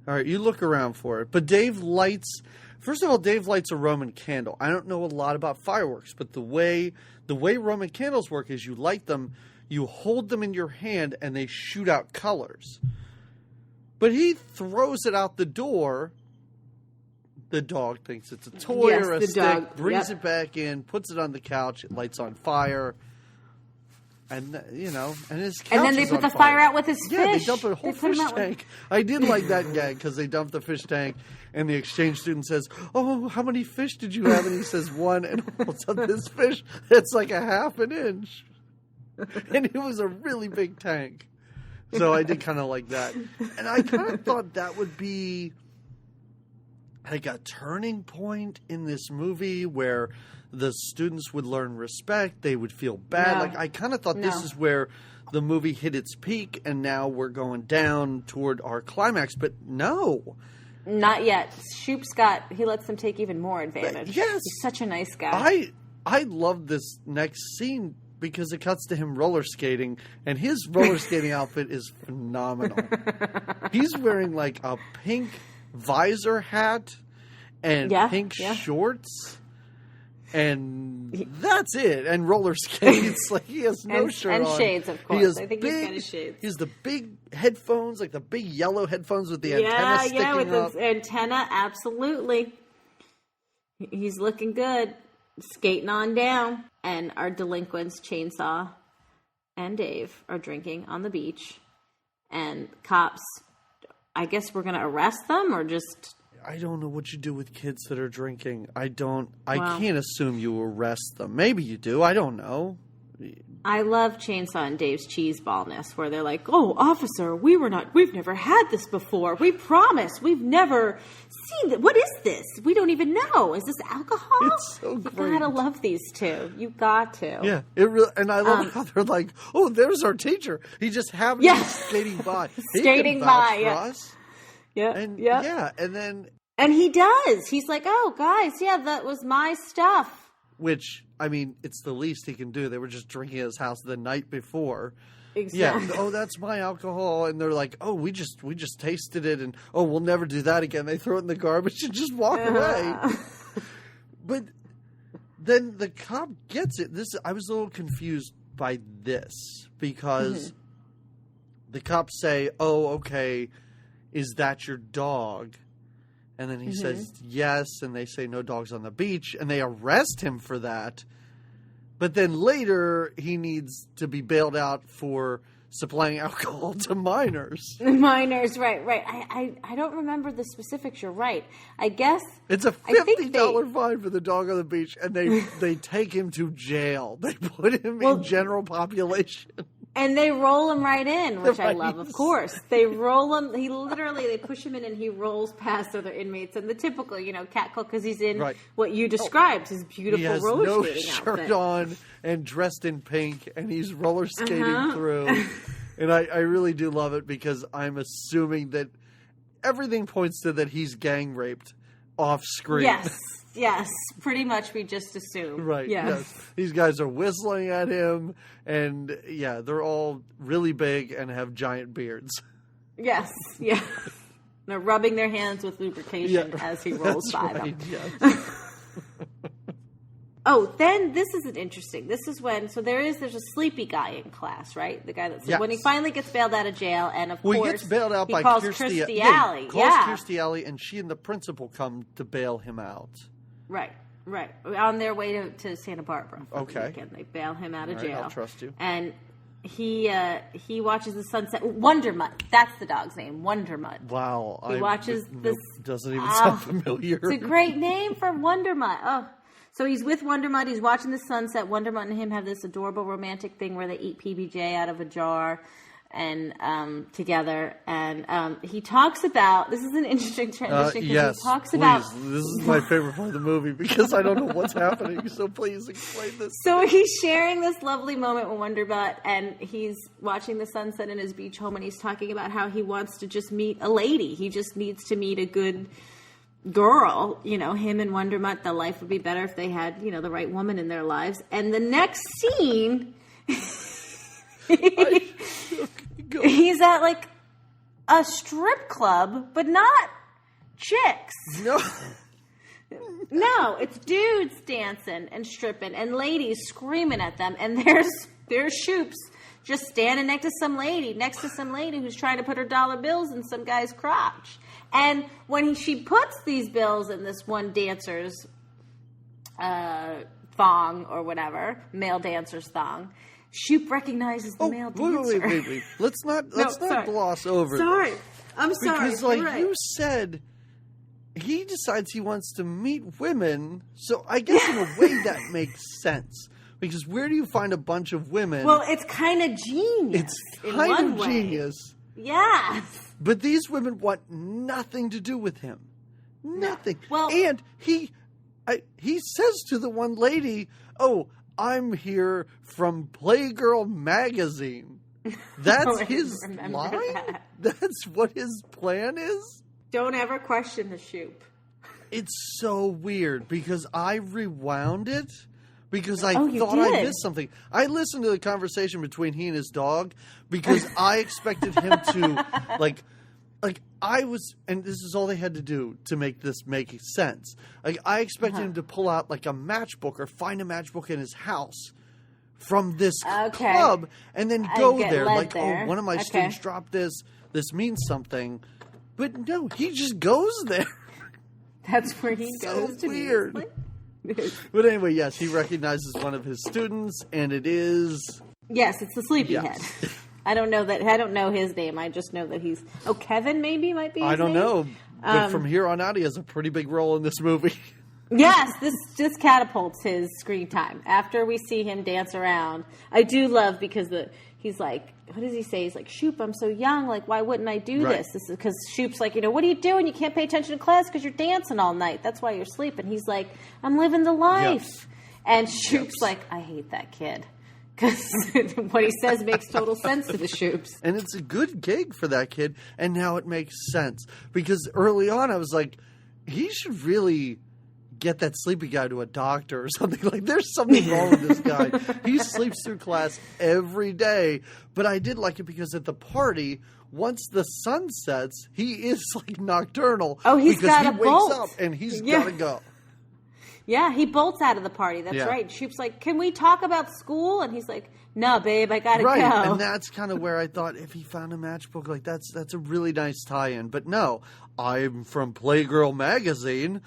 All right, you look around for it. But Dave lights a Roman candle. I don't know a lot about fireworks, but the way Roman candles work is you light them, you hold them in your hand, and they shoot out colors. But he throws it out the door. The dog thinks it's a toy or a stick, brings it back in, puts it on the couch, it lights on fire. And, and his couch and then they put the fire out with his fish. Yeah, they dump a whole fish tank. I did like that gag because they dumped the fish tank, and the exchange student says, "Oh, how many fish did you have?" And he says, "1," and holds up this fish that's like a half an inch. And it was a really big tank. So I did kind of like that. And I kind of thought that would be like a turning point in this movie where the students would learn respect. They would feel bad. No. Like I kind of thought this is where the movie hit its peak and now we're going down toward our climax. But no. Not yet. Shoop's he lets them take even more advantage. Yes. He's such a nice guy. I love this next scene because it cuts to him roller skating, and his roller skating outfit is phenomenal. He's wearing like a pink visor hat and pink shorts, and that's it. And roller skates. Like he has no shirt on. And shades, of course. I think he's got his shades. He has the big headphones, like the big yellow headphones with the antenna sticking up. Yeah, with the antenna, absolutely. He's looking good. Skating on down. And our delinquents, Chainsaw and Dave, are drinking on the beach. And cops I guess we're going to arrest them or just... I don't know what you do with kids that are drinking. I can't assume you arrest them. Maybe you do. I don't know. I love Chainsaw and Dave's cheeseballness, where they're like, "Oh, officer, we've never had this before. We promise, we've never seen it. What is this? We don't even know. Is this alcohol?" It's so great. You gotta love these two. You got to. Yeah, and I love how they're like, "Oh, there's our teacher. He just happened to be skating by, skating by, yeah. Us. Yeah, and then he does. He's like, "Oh, guys, yeah, that was my stuff." Which, I mean, it's the least he can do. They were just drinking at his house the night before. Exactly. Yeah. Oh, that's my alcohol. And they're like, oh, we just tasted it. And, oh, we'll never do that again. They throw it in the garbage and just walk away. But then the cop gets it. I was a little confused by this because the cops say, oh, okay, is that your dog? And then he says yes, and they say no dogs on the beach, and they arrest him for that. But then later, he needs to be bailed out for supplying alcohol to minors. Minors, right. I don't remember the specifics. You're right. I guess it's a $50 fine for the dog on the beach, and they take him to jail. They put him in general population. And they roll him right in, which I love, of course. They roll him. They push him in and he rolls past other inmates. And the typical, catcall, because he's in what you described, his beautiful roller skating outfit. He has no shirt on and dressed in pink, and he's roller skating through. And I really do love it because I'm assuming that everything points to that he's gang raped off screen. Yes, pretty much we just assume. Right, yes. These guys are whistling at him, and they're all really big and have giant beards. Yes, yeah. They're rubbing their hands with lubrication as he rolls by them. Yes. Oh, then this isn't interesting. This is when, there's a sleepy guy in class, right? The guy that's when he finally gets bailed out of jail, and of course, he gets bailed out by Kirstie Alley. He calls Kirstie Alley, and she and the principal come to bail him out. Right. On their way to Santa Barbara for the weekend. They bail him out of jail. I'll trust you. And he watches the sunset. Wondermutt. That's the dog's name. Wondermutt. Wow. He watches this. Doesn't even sound familiar. It's a great name for Wondermutt. Oh. So he's with Wondermutt. He's watching the sunset. Wondermutt and him have this adorable romantic thing where they eat PBJ out of a jar and together. And he talks about, this is an interesting transition because he talks about... This is my favorite part of the movie because I don't know what's happening. So please explain this. So he's sharing this lovely moment with Wondermutt, and he's watching the sunset in his beach home, and he's talking about how he wants to just meet a lady. He just needs to meet a good girl. Him and Wondermutt, the life would be better if they had, the right woman in their lives. And the next scene... He's at a strip club, but not chicks. No, it's dudes dancing and stripping and ladies screaming at them. And there's Shoops just standing next to some lady who's trying to put her dollar bills in some guy's crotch. And when she puts these bills in this one dancer's thong or whatever, male dancer's thong, Shoop recognizes the male dancer. Wait. Let's not gloss over Sorry. I'm sorry. Because you said, he decides he wants to meet women, so I guess in a way that makes sense. Because where do you find a bunch of women? Well, it's kind of genius. It's kind of genius. Yes. But these women want nothing to do with him. Nothing. Well, and he says to the one lady, "Oh, I'm here from Playgirl magazine." That's his line? That's what his plan is? Don't ever question the Shoop. It's so weird because I rewound it because I thought I missed something. I listened to the conversation between he and his dog because I expected him to I was, and this is all they had to do to make this make sense. I expected him to pull out a matchbook or find a matchbook in his house from this club and then go there. Oh, one of my students dropped this. This means something. But no, he just goes there. That's where he goes to weird. But anyway, yes, he recognizes one of his students, and it is... Yes, it's the sleepyhead. I don't know his name. I just know that he's... Oh, Kevin maybe might be his I don't name? know. But from here on out, he has a pretty big role in this movie. Yes, this just catapults his screen time. After we see him dance around, I do love because he's like, what does he say? He's like, Shoop, I'm so young. Like, why wouldn't I do this? This is because Shoop's like, what are you doing? You can't pay attention to class because you're dancing all night. That's why you're sleeping. He's like, I'm living the life. Yes. And Shoop's like, I hate that kid. Because what he says makes total sense to the Shoops. And it's a good gig for that kid. And now it makes sense. Because early on, I was like, he should really get that sleepy guy to a doctor or something. Like, there's something wrong with this guy. He sleeps through class every day. But I did like it because at the party, once the sun sets, he is like nocturnal. Oh, he's got a bolt. He wakes up and he's got to go. Yeah, he bolts out of the party. That's right. Shoop's like, can we talk about school? And he's like, no, babe, I got to go. And that's kind of where I thought if he found a matchbook, like that's a really nice tie-in. But no, I'm from Playgirl magazine.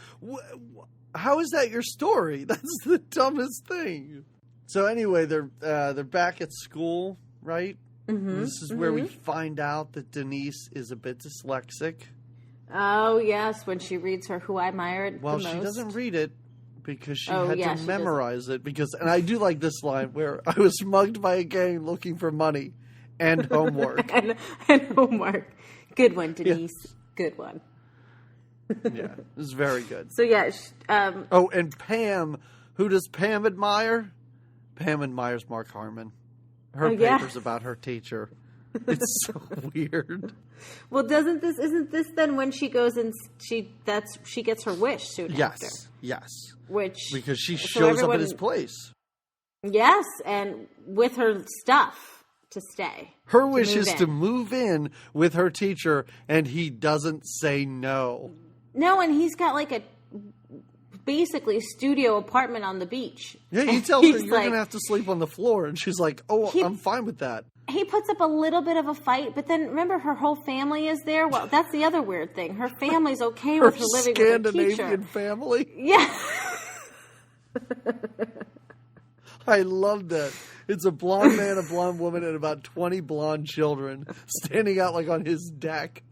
How is that your story? That's the dumbest thing. So anyway, they're back at school, right? Mm-hmm. This is where we find out that Denise is a bit dyslexic. Oh, yes, when she reads her Who I Admired the Most. Well, she doesn't read it. Because she had to memorize it. And I do like this line where I was mugged by a gang looking for money and homework. and homework. Good one, Denise. Yes. Good one. Yeah, it was very good. So, yeah. And Pam. Who does Pam admire? Pam admires Mark Harmon. Her paper's about her teacher. It's so weird. Well, isn't this then when she goes and she gets her wish soon after? Yes. Because she shows up at his place. Yes, and with her stuff to stay. Her wish is to move in with her teacher, and he doesn't say no. No, and he's got like a basically studio apartment on the beach. Yeah, he tells her, you're going to have to sleep on the floor. And she's like, I'm fine with that. He puts up a little bit of a fight, but then remember her whole family is there? Well, that's the other weird thing. Her family's okay with her living with her teacher. Scandinavian family? Yeah. I love that. It's a blonde man, a blonde woman, and about 20 blonde children standing out like on his deck.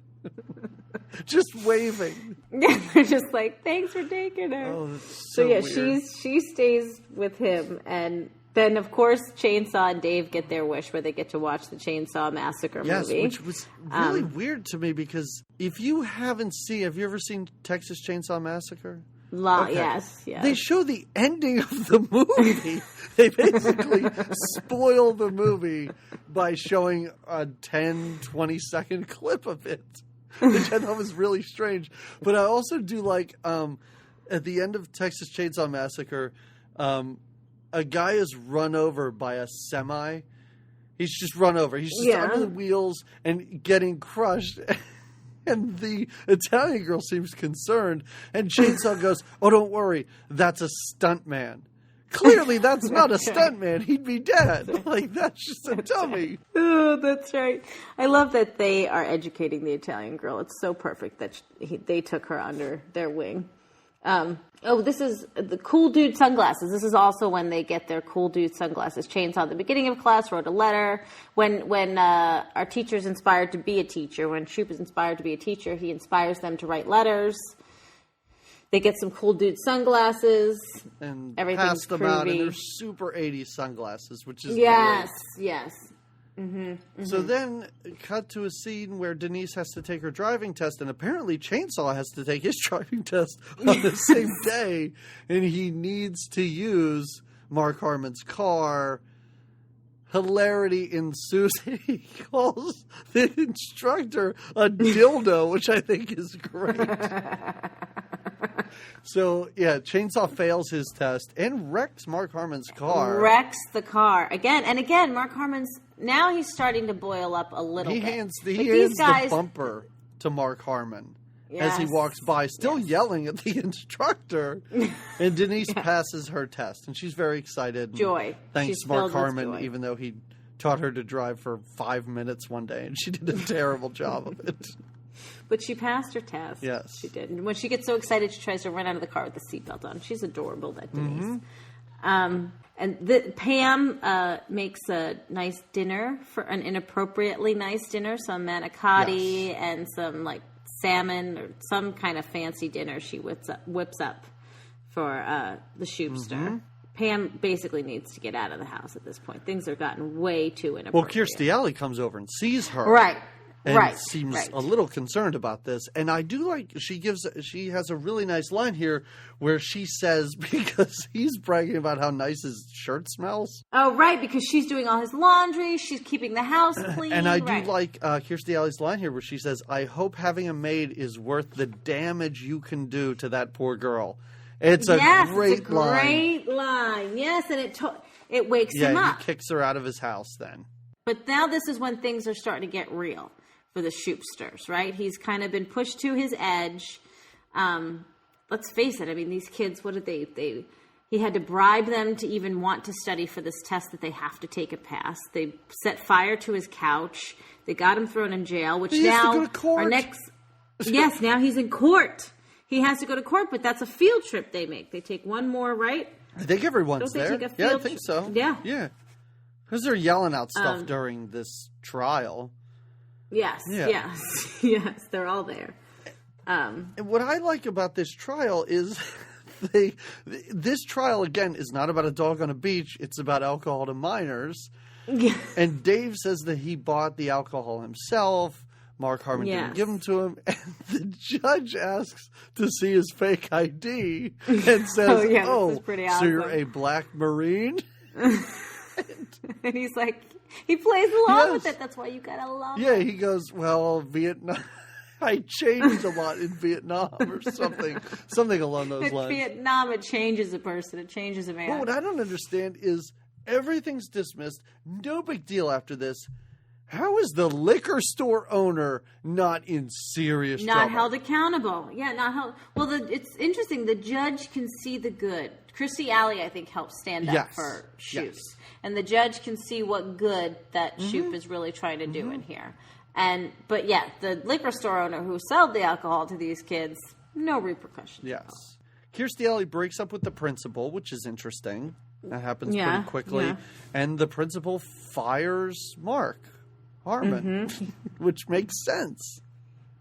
Just waving. Yeah, they're just like, thanks for taking her. Oh, that's so weird. She stays with him, and then, of course, Chainsaw and Dave get their wish where they get to watch the Chainsaw Massacre movie. Yes, which was really weird to me because if you haven't have you ever seen Texas Chainsaw Massacre? Okay. Yes. They show the ending of the movie. They basically spoil the movie by showing a 10, 20-second clip of it, which I thought was really strange. But I also do like, at the end of Texas Chainsaw Massacre, a guy is run over by a semi. He's just run over. He's just under the wheels and getting crushed. And the Italian girl seems concerned. And Chainsaw goes, oh, don't worry. That's a stuntman. Clearly, that's not a stuntman. He'd be dead. Like, that's just a dummy. Oh, that's right. I love that they are educating the Italian girl. It's so perfect that they took her under their wing. This is the cool dude sunglasses. This is also when they get their cool dude sunglasses. Chainsaw at the beginning of class wrote a letter. When our teacher's inspired to be a teacher, when Shoop is inspired to be a teacher, he inspires them to write letters. They get some cool dude sunglasses. And everything's pass them groovy. out, and they're super 80s sunglasses, which is yes. Mm-hmm, mm-hmm. So then, cut to a scene where Denise has to take her driving test, and apparently Chainsaw has to take his driving test on the same day, and he needs to use Mark Harmon's car. Hilarity ensues. He calls the instructor a dildo, which I think is great. So, Chainsaw fails his test and wrecks Mark Harmon's car. Wrecks the car. Again, Mark Harmon's... Now he's starting to boil up a little bit. He hands the bumper to Mark Harmon as he walks by, still yelling at the instructor. And Denise passes her test, and she's very excited. Joy. Thanks Mark Harmon, even though he taught her to drive for 5 minutes one day, and she did a terrible job of it. But she passed her test. Yes. She did. And when she gets so excited, she tries to run out of the car with the seatbelt on. She's adorable, that Denise. And Pam makes a nice dinner, for an inappropriately nice dinner, some manicotti and some like salmon or some kind of fancy dinner she whips up for the Shoopster. Mm-hmm. Pam basically needs to get out of the house at this point. Things have gotten way too inappropriate. Well, Kirstie Alley comes over and sees her. Right. And seems a little concerned about this. And I do like, she has a really nice line here where she says, because he's bragging about how nice his shirt smells. Oh, right, because she's doing all his laundry. She's keeping the house clean. And I do like Kirstie Alley's line here where she says, I hope having a maid is worth the damage you can do to that poor girl. It's a great line. Yes, and it wakes him up. Yeah, he kicks her out of his house then. But now this is when things are starting to get real for the Shoopsters, right? He's kind of been pushed to his edge. Let's face it. I mean, these kids, what did they he had to bribe them to even want to study for this test that they have to take and pass. They set fire to his couch. They got him thrown in jail, which he now has to go to court. Yes, now he's in court. He has to go to court, but that's a field trip they make. They take one more, right? I think everyone's there. Yeah, I think so. Yeah. Yeah. Because they're yelling out stuff during this trial. Yes, yes, they're all there. And what I like about this trial is this trial, again, is not about a dog on a beach. It's about alcohol to minors. Yeah. And Dave says that he bought the alcohol himself. Mark Harmon didn't give them to him. And the judge asks to see his fake ID and says, so you're a black Marine? And he's like, he plays along with it. That's why you gotta love it. Yeah, he goes, well, Vietnam, I changed a lot in Vietnam or something along those lines. Vietnam, it changes a person. It changes a man. But what I don't understand is everything's dismissed. No big deal after this. How is the liquor store owner not in serious trouble? Not held accountable. Yeah, not held. Well, it's interesting. The judge can see the good. Kirstie Alley, I think, helped stand up for Shoop. Yes. And the judge can see what good that Shoop is really trying to do in here. But the liquor store owner who sold the alcohol to these kids, no repercussions. Yes. Kirstie Alley breaks up with the principal, which is interesting. That happens pretty quickly. Yeah. And the principal fires Mark Harmon, which makes sense.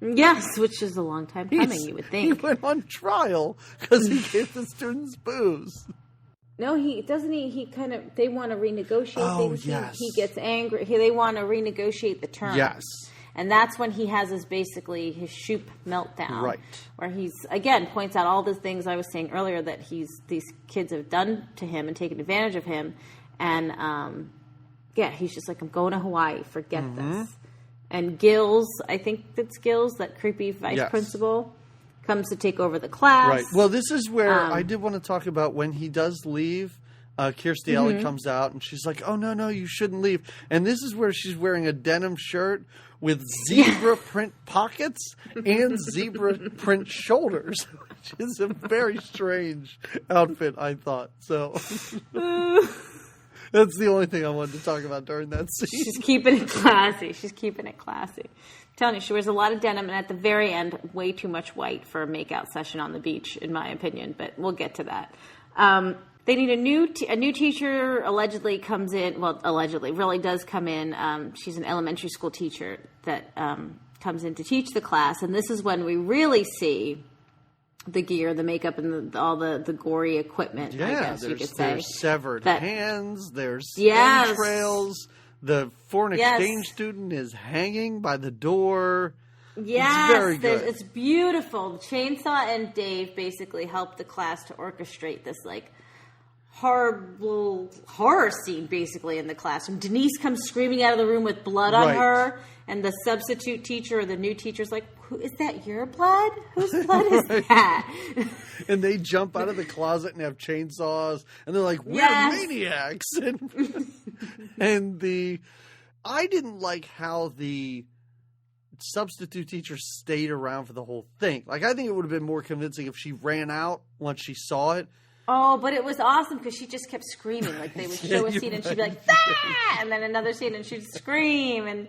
Yes, which is a long time coming, you would think. He went on trial because he gave the students booze. No, he doesn't. He kind of. They want to renegotiate things. Yes. He gets angry. They want to renegotiate the terms. Yes. And that's when he has his Shoop meltdown. Right. Where he's, again, points out all the things I was saying earlier that these kids have done to him and taken advantage of him. And, he's just like, I'm going to Hawaii. Forget this. And Gills, I think it's Gills, that creepy vice principal, comes to take over the class. Right. Well, this is where I did want to talk about when he does leave. Kirstie Alley comes out and she's like, oh, no, you shouldn't leave. And this is where she's wearing a denim shirt with zebra print pockets and zebra print shoulders, which is a very strange outfit, I thought. So that's the only thing I wanted to talk about during that scene. She's keeping it classy. I'm telling you, she wears a lot of denim, and at the very end, way too much white for a makeout session on the beach, in my opinion. But we'll get to that. They need a new teacher. Allegedly comes in. Well, allegedly really does come in. She's an elementary school teacher that comes in to teach the class, and this is when we really see the gear, the makeup, and all the gory equipment. Yeah, I guess you could say. There's severed hands. There's entrails. The foreign exchange student is hanging by the door. Yes, it's very good. It's beautiful. Chainsaw and Dave basically helped the class to orchestrate this horrible horror scene basically in the classroom. Denise comes screaming out of the room with blood on her, and the substitute teacher or the new teacher's like, is that your blood? Whose blood is that? And they jump out of the closet and have chainsaws, and they're like, we're maniacs. And I didn't like how the substitute teacher stayed around for the whole thing. I think it would have been more convincing if she ran out once she saw it. Oh, but it was awesome because she just kept screaming. They would show a scene and she'd be like, ah! And then another scene and she'd scream. And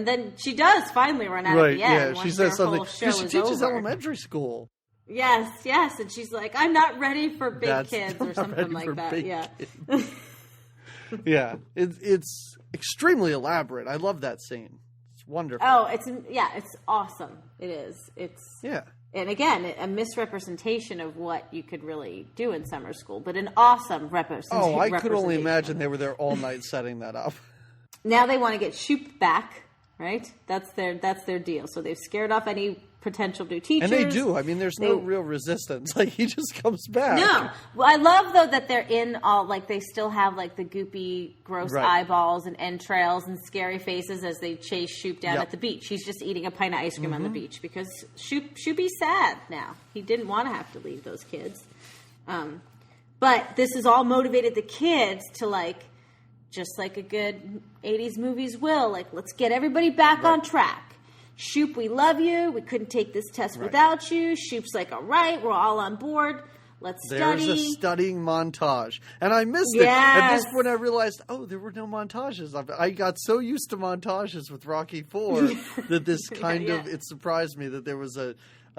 then she does finally run out at the end. Yeah, she says something. She teaches elementary school. Yes. And she's like, I'm not ready for big kids or something like that. Yeah. Yeah. It's extremely elaborate. I love that scene. It's wonderful. Oh, it's awesome. It is. Yeah. And again, a misrepresentation of what you could really do in summer school, but an awesome representation. Oh, I could only imagine they were there all night setting that up. Now they want to get Shoop back, right? That's their deal. So they've scared off any potential new teachers. And they do. I mean, there's no real resistance. Like, he just comes back. No. Well, I love, though, that they're in all, like, they still have, like, the goopy, gross eyeballs and entrails and scary faces as they chase Shoop down at the beach. He's just eating a pint of ice cream on the beach because Shoopy's sad now. He didn't want to have to leave those kids. But this has all motivated the kids to, like, just like a good 80s movies will, like, let's get everybody back on track. Shoop, we love you. We couldn't take this test without you. Shoop's like, all right, we're all on board. Let's study. There's a studying montage. And I missed it. At this point, I realized, there were no montages. I got so used to montages with Rocky IV that this kind of, it surprised me that there was a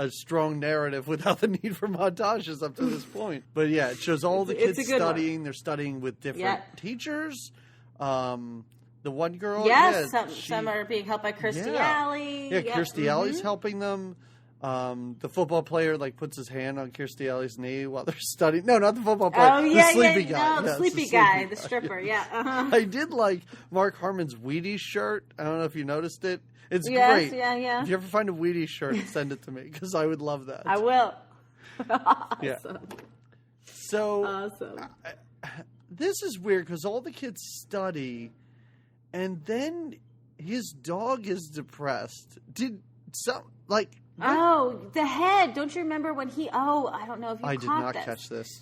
strong narrative without the need for montages up to this point. But yeah, it shows all the kids studying. One. They're studying with different teachers. The one girl, some are being helped by Kirstie Alley. Yeah, Kirstie Alley's helping them. The football player puts his hand on Kirstie Alley's knee while they're studying. No, not the football player. Oh yeah, the sleepy guy. No, the sleepy guy, the stripper. Yeah. I did like Mark Harmon's Wheaties shirt. I don't know if you noticed it. It's great. Yeah. If you ever find a Wheaties shirt, send it to me because I would love that. I will. Awesome. Yeah. So this is weird because all the kids study. And then his dog is depressed. The head. Don't you remember when he... I don't know if you caught this. I did not catch this.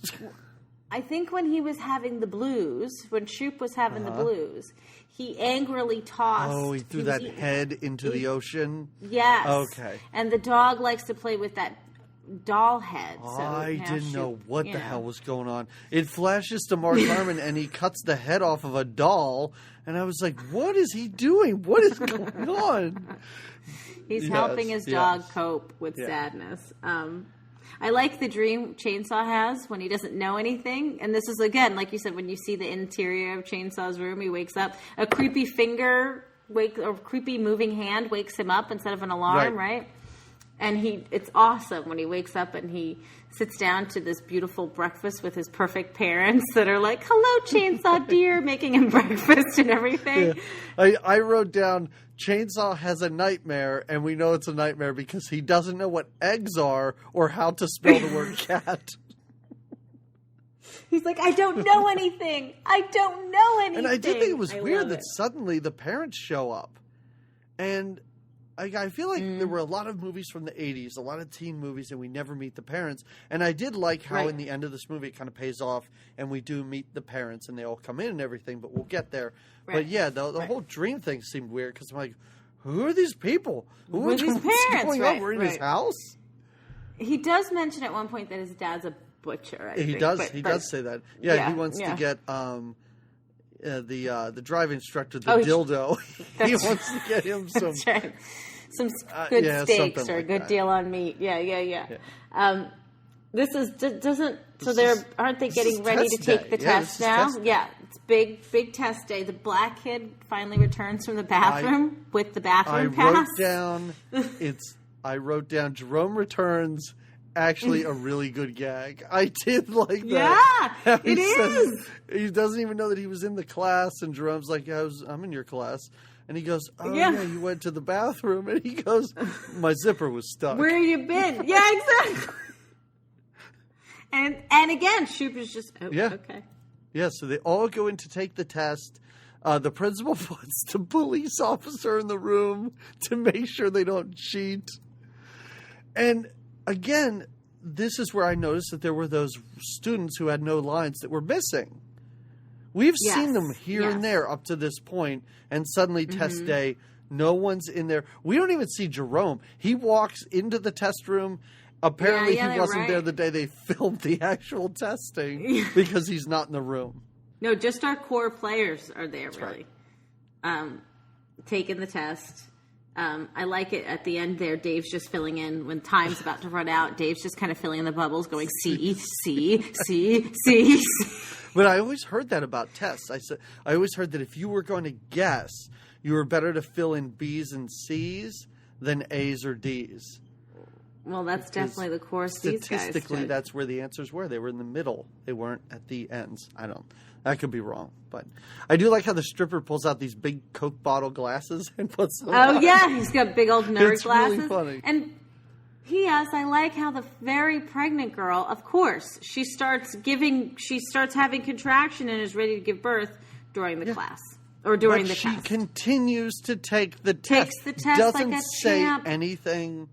I think when he was having the blues, when Shoop was having the blues, he angrily tossed... Oh, he threw that head into the ocean? Yes. Okay. And the dog likes to play with that doll head. So I didn't know what the hell was going on. It flashes to Mark Harmon and he cuts the head off of a doll and I was like, what is he doing? What is going on? He's helping his dog cope with sadness. I like the dream Chainsaw has when he doesn't know anything. And this is, again, like you said, when you see the interior of Chainsaw's room, he wakes up. A creepy creepy moving hand wakes him up instead of an alarm, right? And it's awesome when he wakes up and he sits down to this beautiful breakfast with his perfect parents that are like, hello, Chainsaw dear, making him breakfast and everything. Yeah. I wrote down, Chainsaw has a nightmare, and we know it's a nightmare because he doesn't know what eggs are or how to spell the word cat. He's like, I don't know anything. And I did think it was weird that suddenly the parents show up. And... I feel like there were a lot of movies from the 80s, a lot of teen movies, and we never meet the parents. And I did like how in the end of this movie it kind of pays off, and we do meet the parents, and they all come in and everything, but we'll get there. Right. But yeah, the whole dream thing seemed weird, because I'm like, who are these people? Who are these parents? Going on? We're in his house? He does mention at one point that his dad's a butcher, I think. He does say that. Yeah, he wants to get... the driving instructor, dildo. He wants to get him some some good steaks or a good deal on meat. Yeah. This is doesn't. So aren't they getting ready to take the test now? Yeah, it's big test day. The black kid finally returns from the bathroom with the bathroom pass. I wrote down Jerome returns. Actually, a really good gag. I did like that. Yeah, it is. He doesn't even know that he was in the class, and Jerome's like, I'm in your class. And he goes, you went to the bathroom. And he goes, my zipper was stuck. Where you been? Yeah, exactly. And again, Shoop is just, okay. Yeah, so they all go in to take the test. The principal puts the police officer in the room to make sure they don't cheat. And... again, this is where I noticed that there were those students who had no lines that were missing. We've seen them here and there up to this point, and suddenly test day, no one's in there. We don't even see Jerome. He walks into the test room. Apparently he wasn't there the day they filmed the actual testing because he's not in the room. No, just our core players are there, really. Taking the test. I like it at the end there. Dave's just filling in when time's about to run out. Dave's just kind of filling in the bubbles, going C, C, C, C. But I always heard that about tests. I always heard that if you were going to guess, you were better to fill in B's and C's than A's or D's. Well, that's definitely the course these guys statistically, took. that's where the answers were. They were in the middle. They weren't at the ends. That could be wrong. But I do like how the stripper pulls out these big Coke bottle glasses and puts them on. Yeah. He's got big old nerd It's glasses. really funny. And P.S. I like how the very pregnant girl, of course, she starts having contraction and is ready to give birth during the class. Or during the test. She continues to take the test. Takes the test Doesn't like a say champ. Anything.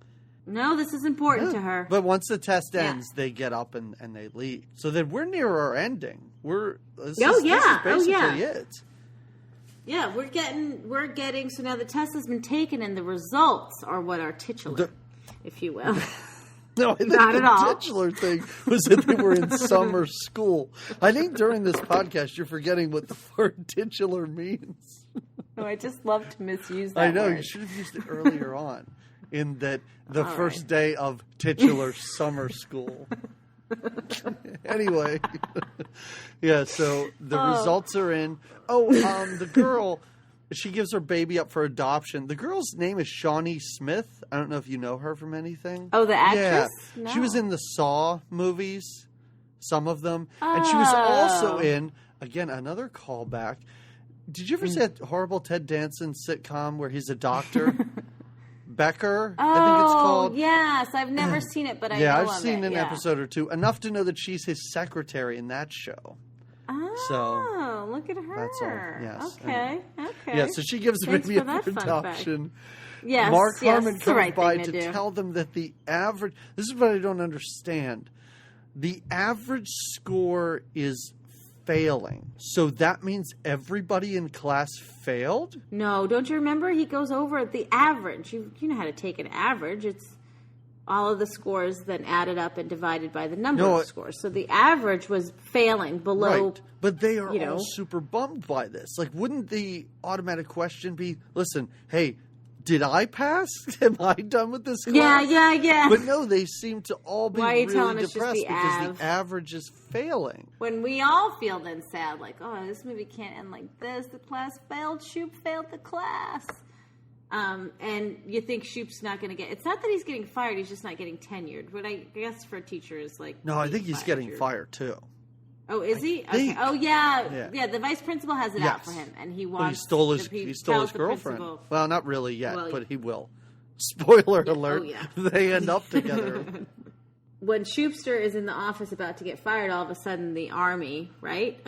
No, this is important to her. But once the test ends, they get up and they leave. So then we're near our ending. This is basically it. Yeah, we're getting. So now the test has been taken, and the results are what are titular, if you will. No, I think Not at all. the titular thing was that they were in summer school. I think during this podcast, you're forgetting what the word titular means. Oh, I just love to misuse that I know. word. You should have used it earlier on in that the first day of titular summer school. Anyway. Yeah, so the results are in. The girl, she gives her baby up for adoption. The girl's name is Shawnee Smith. I don't know if you know her from anything. Oh, the actress? Yeah. No. She was in the Saw movies, some of them. And she was also in, again, another callback. Did you ever see that horrible Ted Danson sitcom where he's a doctor? Becker, I think it's called. Yes. I've never seen it, but I know I've of seen it. an episode or two. Enough to know that she's his secretary in that show. Oh, look at her. That's all. Yes. Okay. Yeah, so she gives the Thanks baby for up for that fun adoption. Yes, Mark Harmon it's the comes right by thing to do. tell them that the average... This is what I don't understand. The average score is failing. So that means everybody in class failed? No, don't you remember? He goes over the average. You know how to take an average. It's all of the scores then added up and divided by the number of scores. So the average was failing below... Right, but they are all super bummed by this. Like, wouldn't the automatic question be, listen, hey, did I pass? Am I done with this class? Yeah. But no, they seem to all be Why are you telling really us just depressed the because the average is failing. When we all feel then sad, like, oh, this movie can't end like this. The class failed. Shoop failed the class. And you think Shoop's not going to get... It's not that he's getting fired. He's just not getting tenured. What I guess for a teacher is like... No, I think he's getting fired, too. Oh, is he? Think. Okay. Oh, yeah. The vice principal has it out for him, and he wants... He stole his girlfriend. Well, not really yet, but he will. Spoiler alert. They end up together. When Shoopster is in the office about to get fired, all of a sudden the army, right,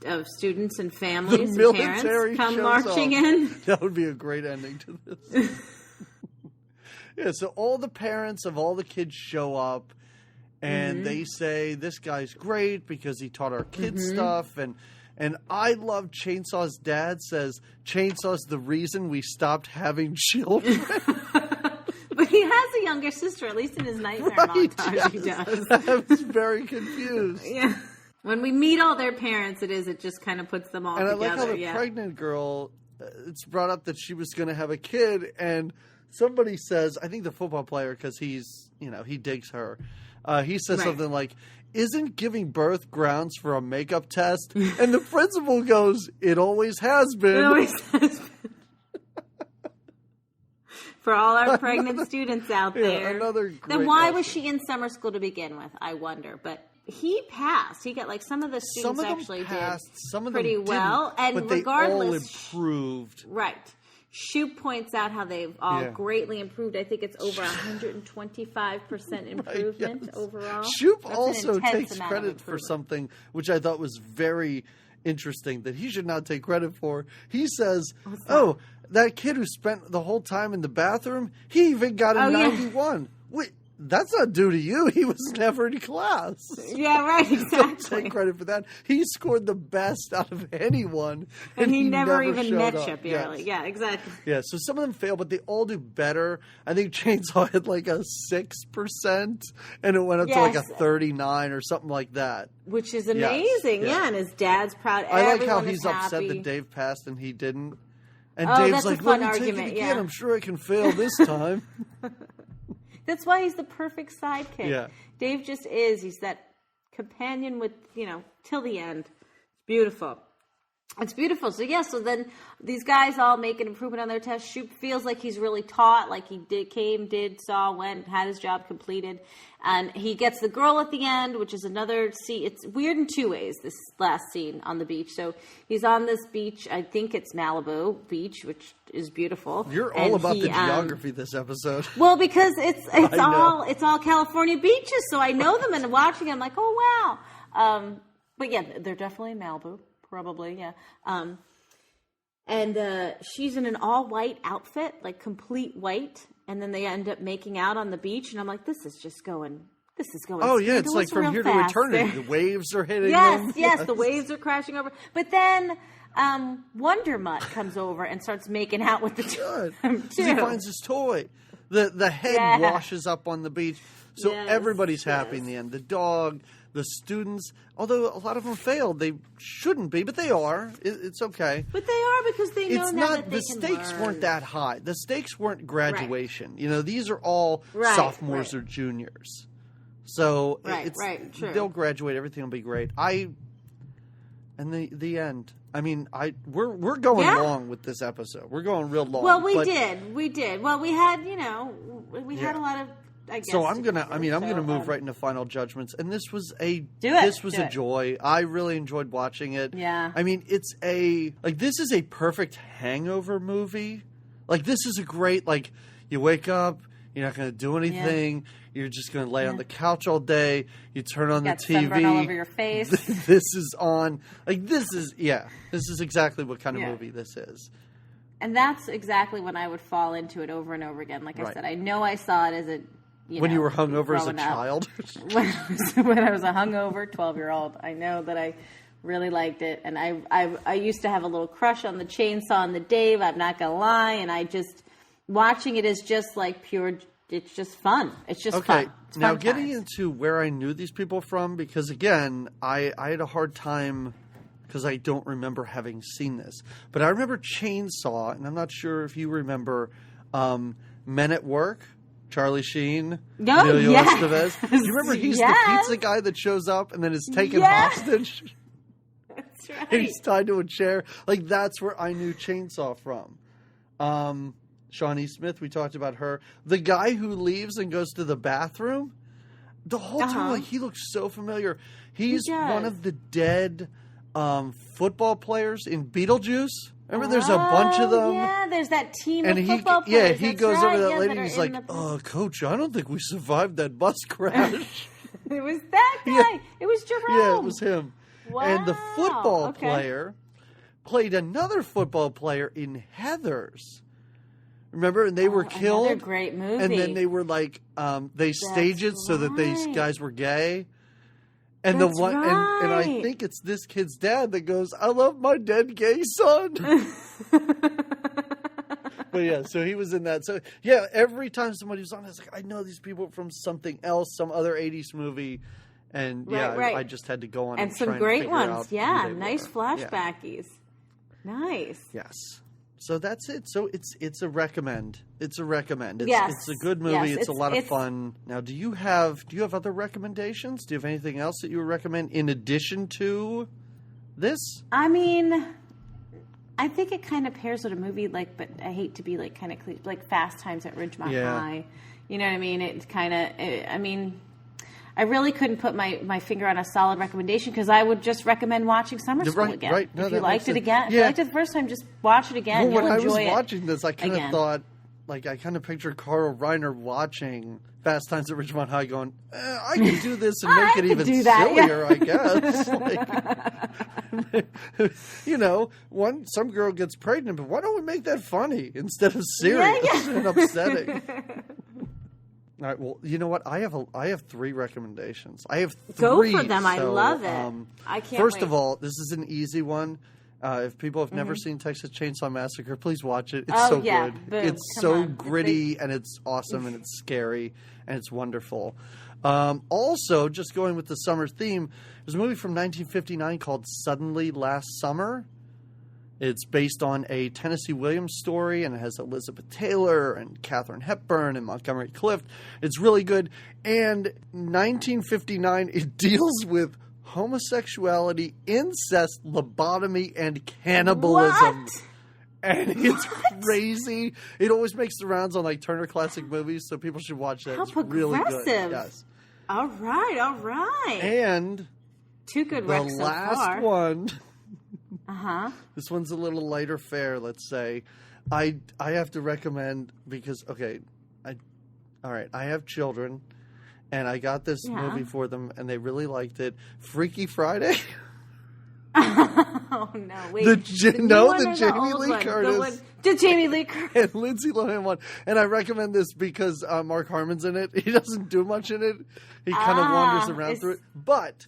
of students and families and parents come marching in. That would be a great ending to this. Yeah, so all the parents of all the kids show up, and they say, this guy's great because he taught our kids stuff, and I love Chainsaw's dad says, Chainsaw's the reason we stopped having children. But he has a younger sister, at least in his nightmare montage he does. I was very confused. Yeah. When we meet all their parents, it just kind of puts them all together. And I like how the pregnant girl, it's brought up that she was going to have a kid, and somebody says, I think the football player, because he's, he digs her, he says something like, isn't giving birth grounds for a makeup test? And the principal goes, it always has been. It always has been. For all our pregnant students out there. Then why was she in summer school to begin with, I wonder. But he passed. He got some of the students actually passed, did some of pretty them well. And but regardless, they all improved. Right. Shoop points out how they've all greatly improved. I think it's over 125% improvement overall. Shoop also takes credit for something which I thought was very interesting that he should not take credit for. He says, that kid who spent the whole time in the bathroom, he even got a 91. Wait, that's not due to you. He was never in class. Yeah, right, exactly. Don't take credit for that. He scored the best out of anyone. And he never even met you, barely. Yes. Yeah, exactly. Yeah, so some of them fail, but they all do better. I think Chainsaw had a 6%, and it went up to a 39 or something like that. Which is amazing, and his dad's proud. I like how he's upset that Dave passed and he didn't. And Oh, Dave's that's a like, fun let me take argument, it again. yeah. I'm sure I can fail this time. That's why he's the perfect sidekick. Yeah. Dave just is. He's that companion with, till the end. Beautiful. It's beautiful. So, yeah, so then these guys all make an improvement on their test. Shoop feels like he's really taught, like he saw, went, had his job completed. And he gets the girl at the end, which is another scene. It's weird in two ways, this last scene on the beach. So he's on this beach. I think it's Malibu Beach, which is beautiful. You're all about the geography this episode. Well, because it's all California beaches, so I know them, and watching it, I'm like, oh, wow. But, yeah, they're definitely in Malibu. Probably, yeah. And she's in an all-white outfit, like complete white, and then they end up making out on the beach, and I'm like, this is going. Oh, yeah, it's like from here to eternity. The waves are hitting them. Yes, the waves are crashing over. But then Wonder Mutt comes over and starts making out with the two. He finds his toy. The head washes up on the beach, so everybody's happy in the end. The dog... The students, although a lot of them failed, they shouldn't be, but they are. It's okay. But they are because they know now that they can the stakes learn. weren't that high. The stakes weren't graduation. Right. These are all sophomores or juniors. So true. They'll graduate. Everything will be great. And the end. I mean, we're going long with this episode. We're going real long. Well, we did. Well, we had had a lot of. So I'm gonna move right into final judgments, and this was a joy. I really enjoyed watching it. Yeah. I mean, this is a perfect hangover movie. Like, this is a great, like, you wake up, you're not gonna do anything, you're just gonna lay on the couch all day. You turn on the TV. Sunburn all over your face. This is on. Like, this is exactly what kind of movie this is. And that's exactly when I would fall into it over and over again. Like I said, I know I saw it as a. When you were hungover as a child? when I was a hungover 12-year-old, I know that I really liked it. And I used to have a little crush on the chainsaw and the Dave, I'm not going to lie. And watching it is just like pure, it's just fun. It's just fun. It's now fun getting times. into where I knew these people from, because again, I had a hard time because I don't remember having seen this. But I remember Chainsaw, and I'm not sure if you remember Men at Work. Charlie Sheen, Emilio Estevez. You remember he's the pizza guy that shows up and then is taken hostage? That's right. And he's tied to a chair. Like, that's where I knew Chainsaw from. Shawnee Smith, we talked about her. The guy who leaves and goes to the bathroom, the whole time, like, he looks so familiar. He's one of the dead football players in Beetlejuice. Remember, there's a bunch of them. Yeah, there's that team of football players. Yeah, he goes over to that lady and he's like, Coach, I don't think we survived that bus crash. It was that guy. Yeah. It was Jerome. Yeah, it was him. Wow. And the football player played another football player in Heathers. Remember? And they were killed. Another great movie. And then they were like, they staged it so that these guys were gay. And and I think it's this kid's dad that goes, I love my dead gay son. But yeah, so he was in that. So yeah, every time somebody was on, I was like, I know these people from something else, some other 80s movie. And I just had to go on and some great ones. Yeah, nice flashbackies. Yeah. Nice. Yes. So that's it. So it's a recommend. It's a recommend. It's a good movie. It's a lot of fun. Now, do you have other recommendations? Do you have anything else that you would recommend in addition to this? I mean, I think it kind of pairs with a movie but I hate to be like kind of like Fast Times at Ridgemont High. You know what I mean? It's kind of. I really couldn't put my finger on a solid recommendation because I would just recommend watching SummerSchool again. Right. No, if you liked it again, if you liked it the first time, just watch it again. Well, when I was enjoy watching this, I kind of thought, like, I kind of pictured Carl Reiner watching Fast Times at Ridgemont High going, I can do this and make it even sillier, I guess. Like, some girl gets pregnant, but why don't we make that funny instead of serious and upsetting? All right. Well, you know what? I have 3 recommendations. I have 3. Go for them. I love it. I can't. First of all, this is an easy one. If people have never seen Texas Chainsaw Massacre, please watch it. It's so good. Boom. It's so gritty and it's awesome and it's scary and it's wonderful. Also, just going with the summer theme, there's a movie from 1959 called Suddenly Last Summer. It's based on a Tennessee Williams story, and it has Elizabeth Taylor and Katharine Hepburn and Montgomery Clift. It's really good. And 1959, it deals with homosexuality, incest, lobotomy, and cannibalism. What? And it's crazy. It always makes the rounds on like Turner Classic Movies, so people should watch that. How it's really good. Yes. All right. And 2 good recs so far. The last one. This one's a little lighter fare, let's say. I have to recommend because I have children, and I got this movie for them, and they really liked it. Freaky Friday. Oh no! Wait, the Jamie Lee Curtis, the Jamie Lee Curtis and Lindsay Lohan one. And I recommend this because Mark Harmon's in it. He doesn't do much in it. He kind of wanders around through it. But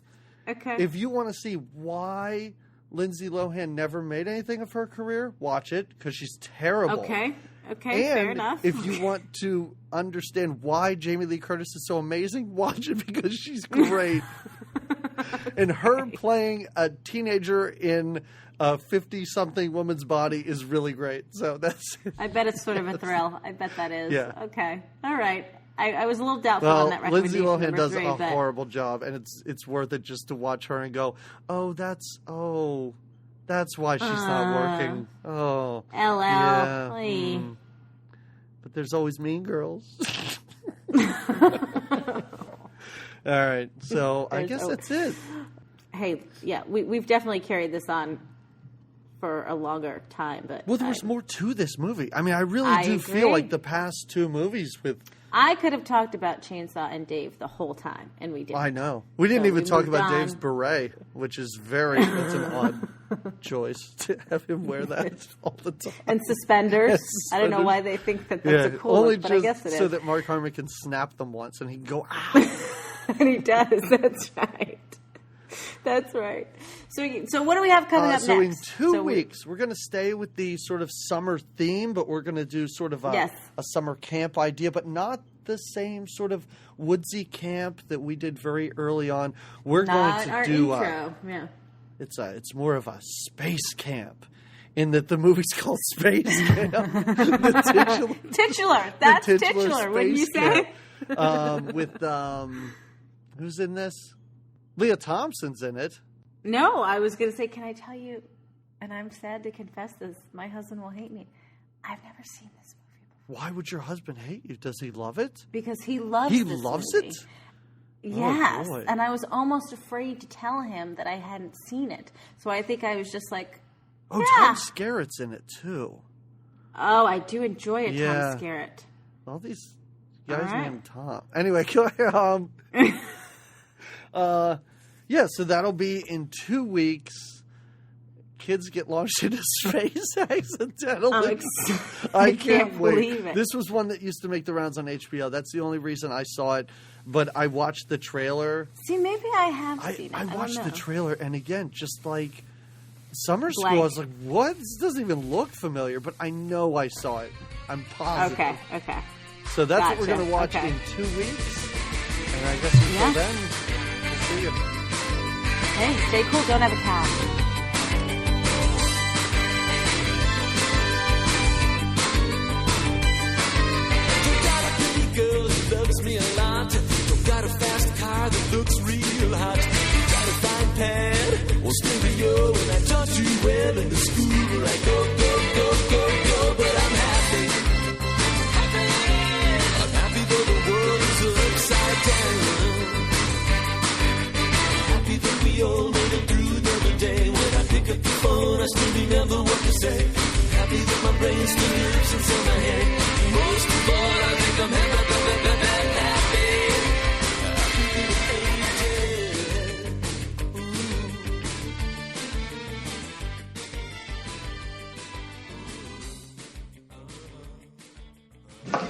if you want to see why Lindsay Lohan never made anything of her career, watch it because she's terrible. Okay, and fair enough. If you want to understand why Jamie Lee Curtis is so amazing, watch it because she's great. And her playing a teenager in a 50-something woman's body is really great. So that's. I bet it's sort of a thrill. I bet that is. Yeah. Okay. All right. I was a little doubtful on that recommendation. Lindsay Lohan does a horrible job, and it's worth it just to watch her and go, that's why she's not working. Oh. LL. Yeah. But there's always Mean Girls. All right, so I guess that's it. Hey, yeah, we've definitely carried this on for a longer time, but there was more to this movie. I mean, I really do feel like the past 2 movies with. I could have talked about Chainsaw and Dave the whole time, and we didn't. I know. We didn't even talk about Dave's beret, which is that's an odd choice to have him wear that all the time. And suspenders. I don't know why they think that's a cool look, but I guess it is. So that Mark Harmon can snap them once and he can go, ow. And he does. That's right. That's right. So what do we have coming up next? So in 2 weeks, we're going to stay with the sort of summer theme, but we're going to do sort of a summer camp idea, but not the same sort of woodsy camp that we did very early on. We're going to do intro. It's more of a space camp. In that the movie's called Space Camp. Titular. That's titular. Wouldn't you say? With who's in this? Leah Thompson's in it. No, I was going to say, can I tell you, and I'm sad to confess this, my husband will hate me. I've never seen this movie before. Why would your husband hate you? Does he love it? Because he loves this movie. He loves it? Yes. Oh, and I was almost afraid to tell him that I hadn't seen it. So I think I was just like, Tom Skerritt's in it, too. Oh, I do enjoy it, Tom Skerritt. All these guys named Tom. Anyway, so that'll be in 2 weeks. Kids get launched into space accidentally. I can't wait. Believe it. This was one that used to make the rounds on HBO. That's the only reason I saw it. But I watched the trailer. See, maybe I have seen it. I watched the trailer, and again, just like SummerSchool, I was like, what? This doesn't even look familiar, but I know I saw it. I'm positive. Okay. So that's what we're going to watch in 2 weeks. And I guess until then, we'll see you. Hey, stay cool. Don't have a cow. Girl who loves me a lot. Don't got a fast car that looks real hot. Got a fine pad or stereo, and I taught you well in the school where I go. But I'm happy. I'm happy though the world is upside down. Happy that we all made it through another day. When I pick up the phone, I still remember what to say. Happy that my brain still lives inside my head. Most of all, I think I'm happy.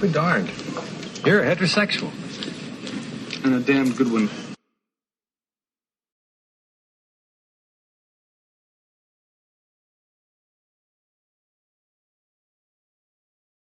Be darned. You're a heterosexual. And a damn good one.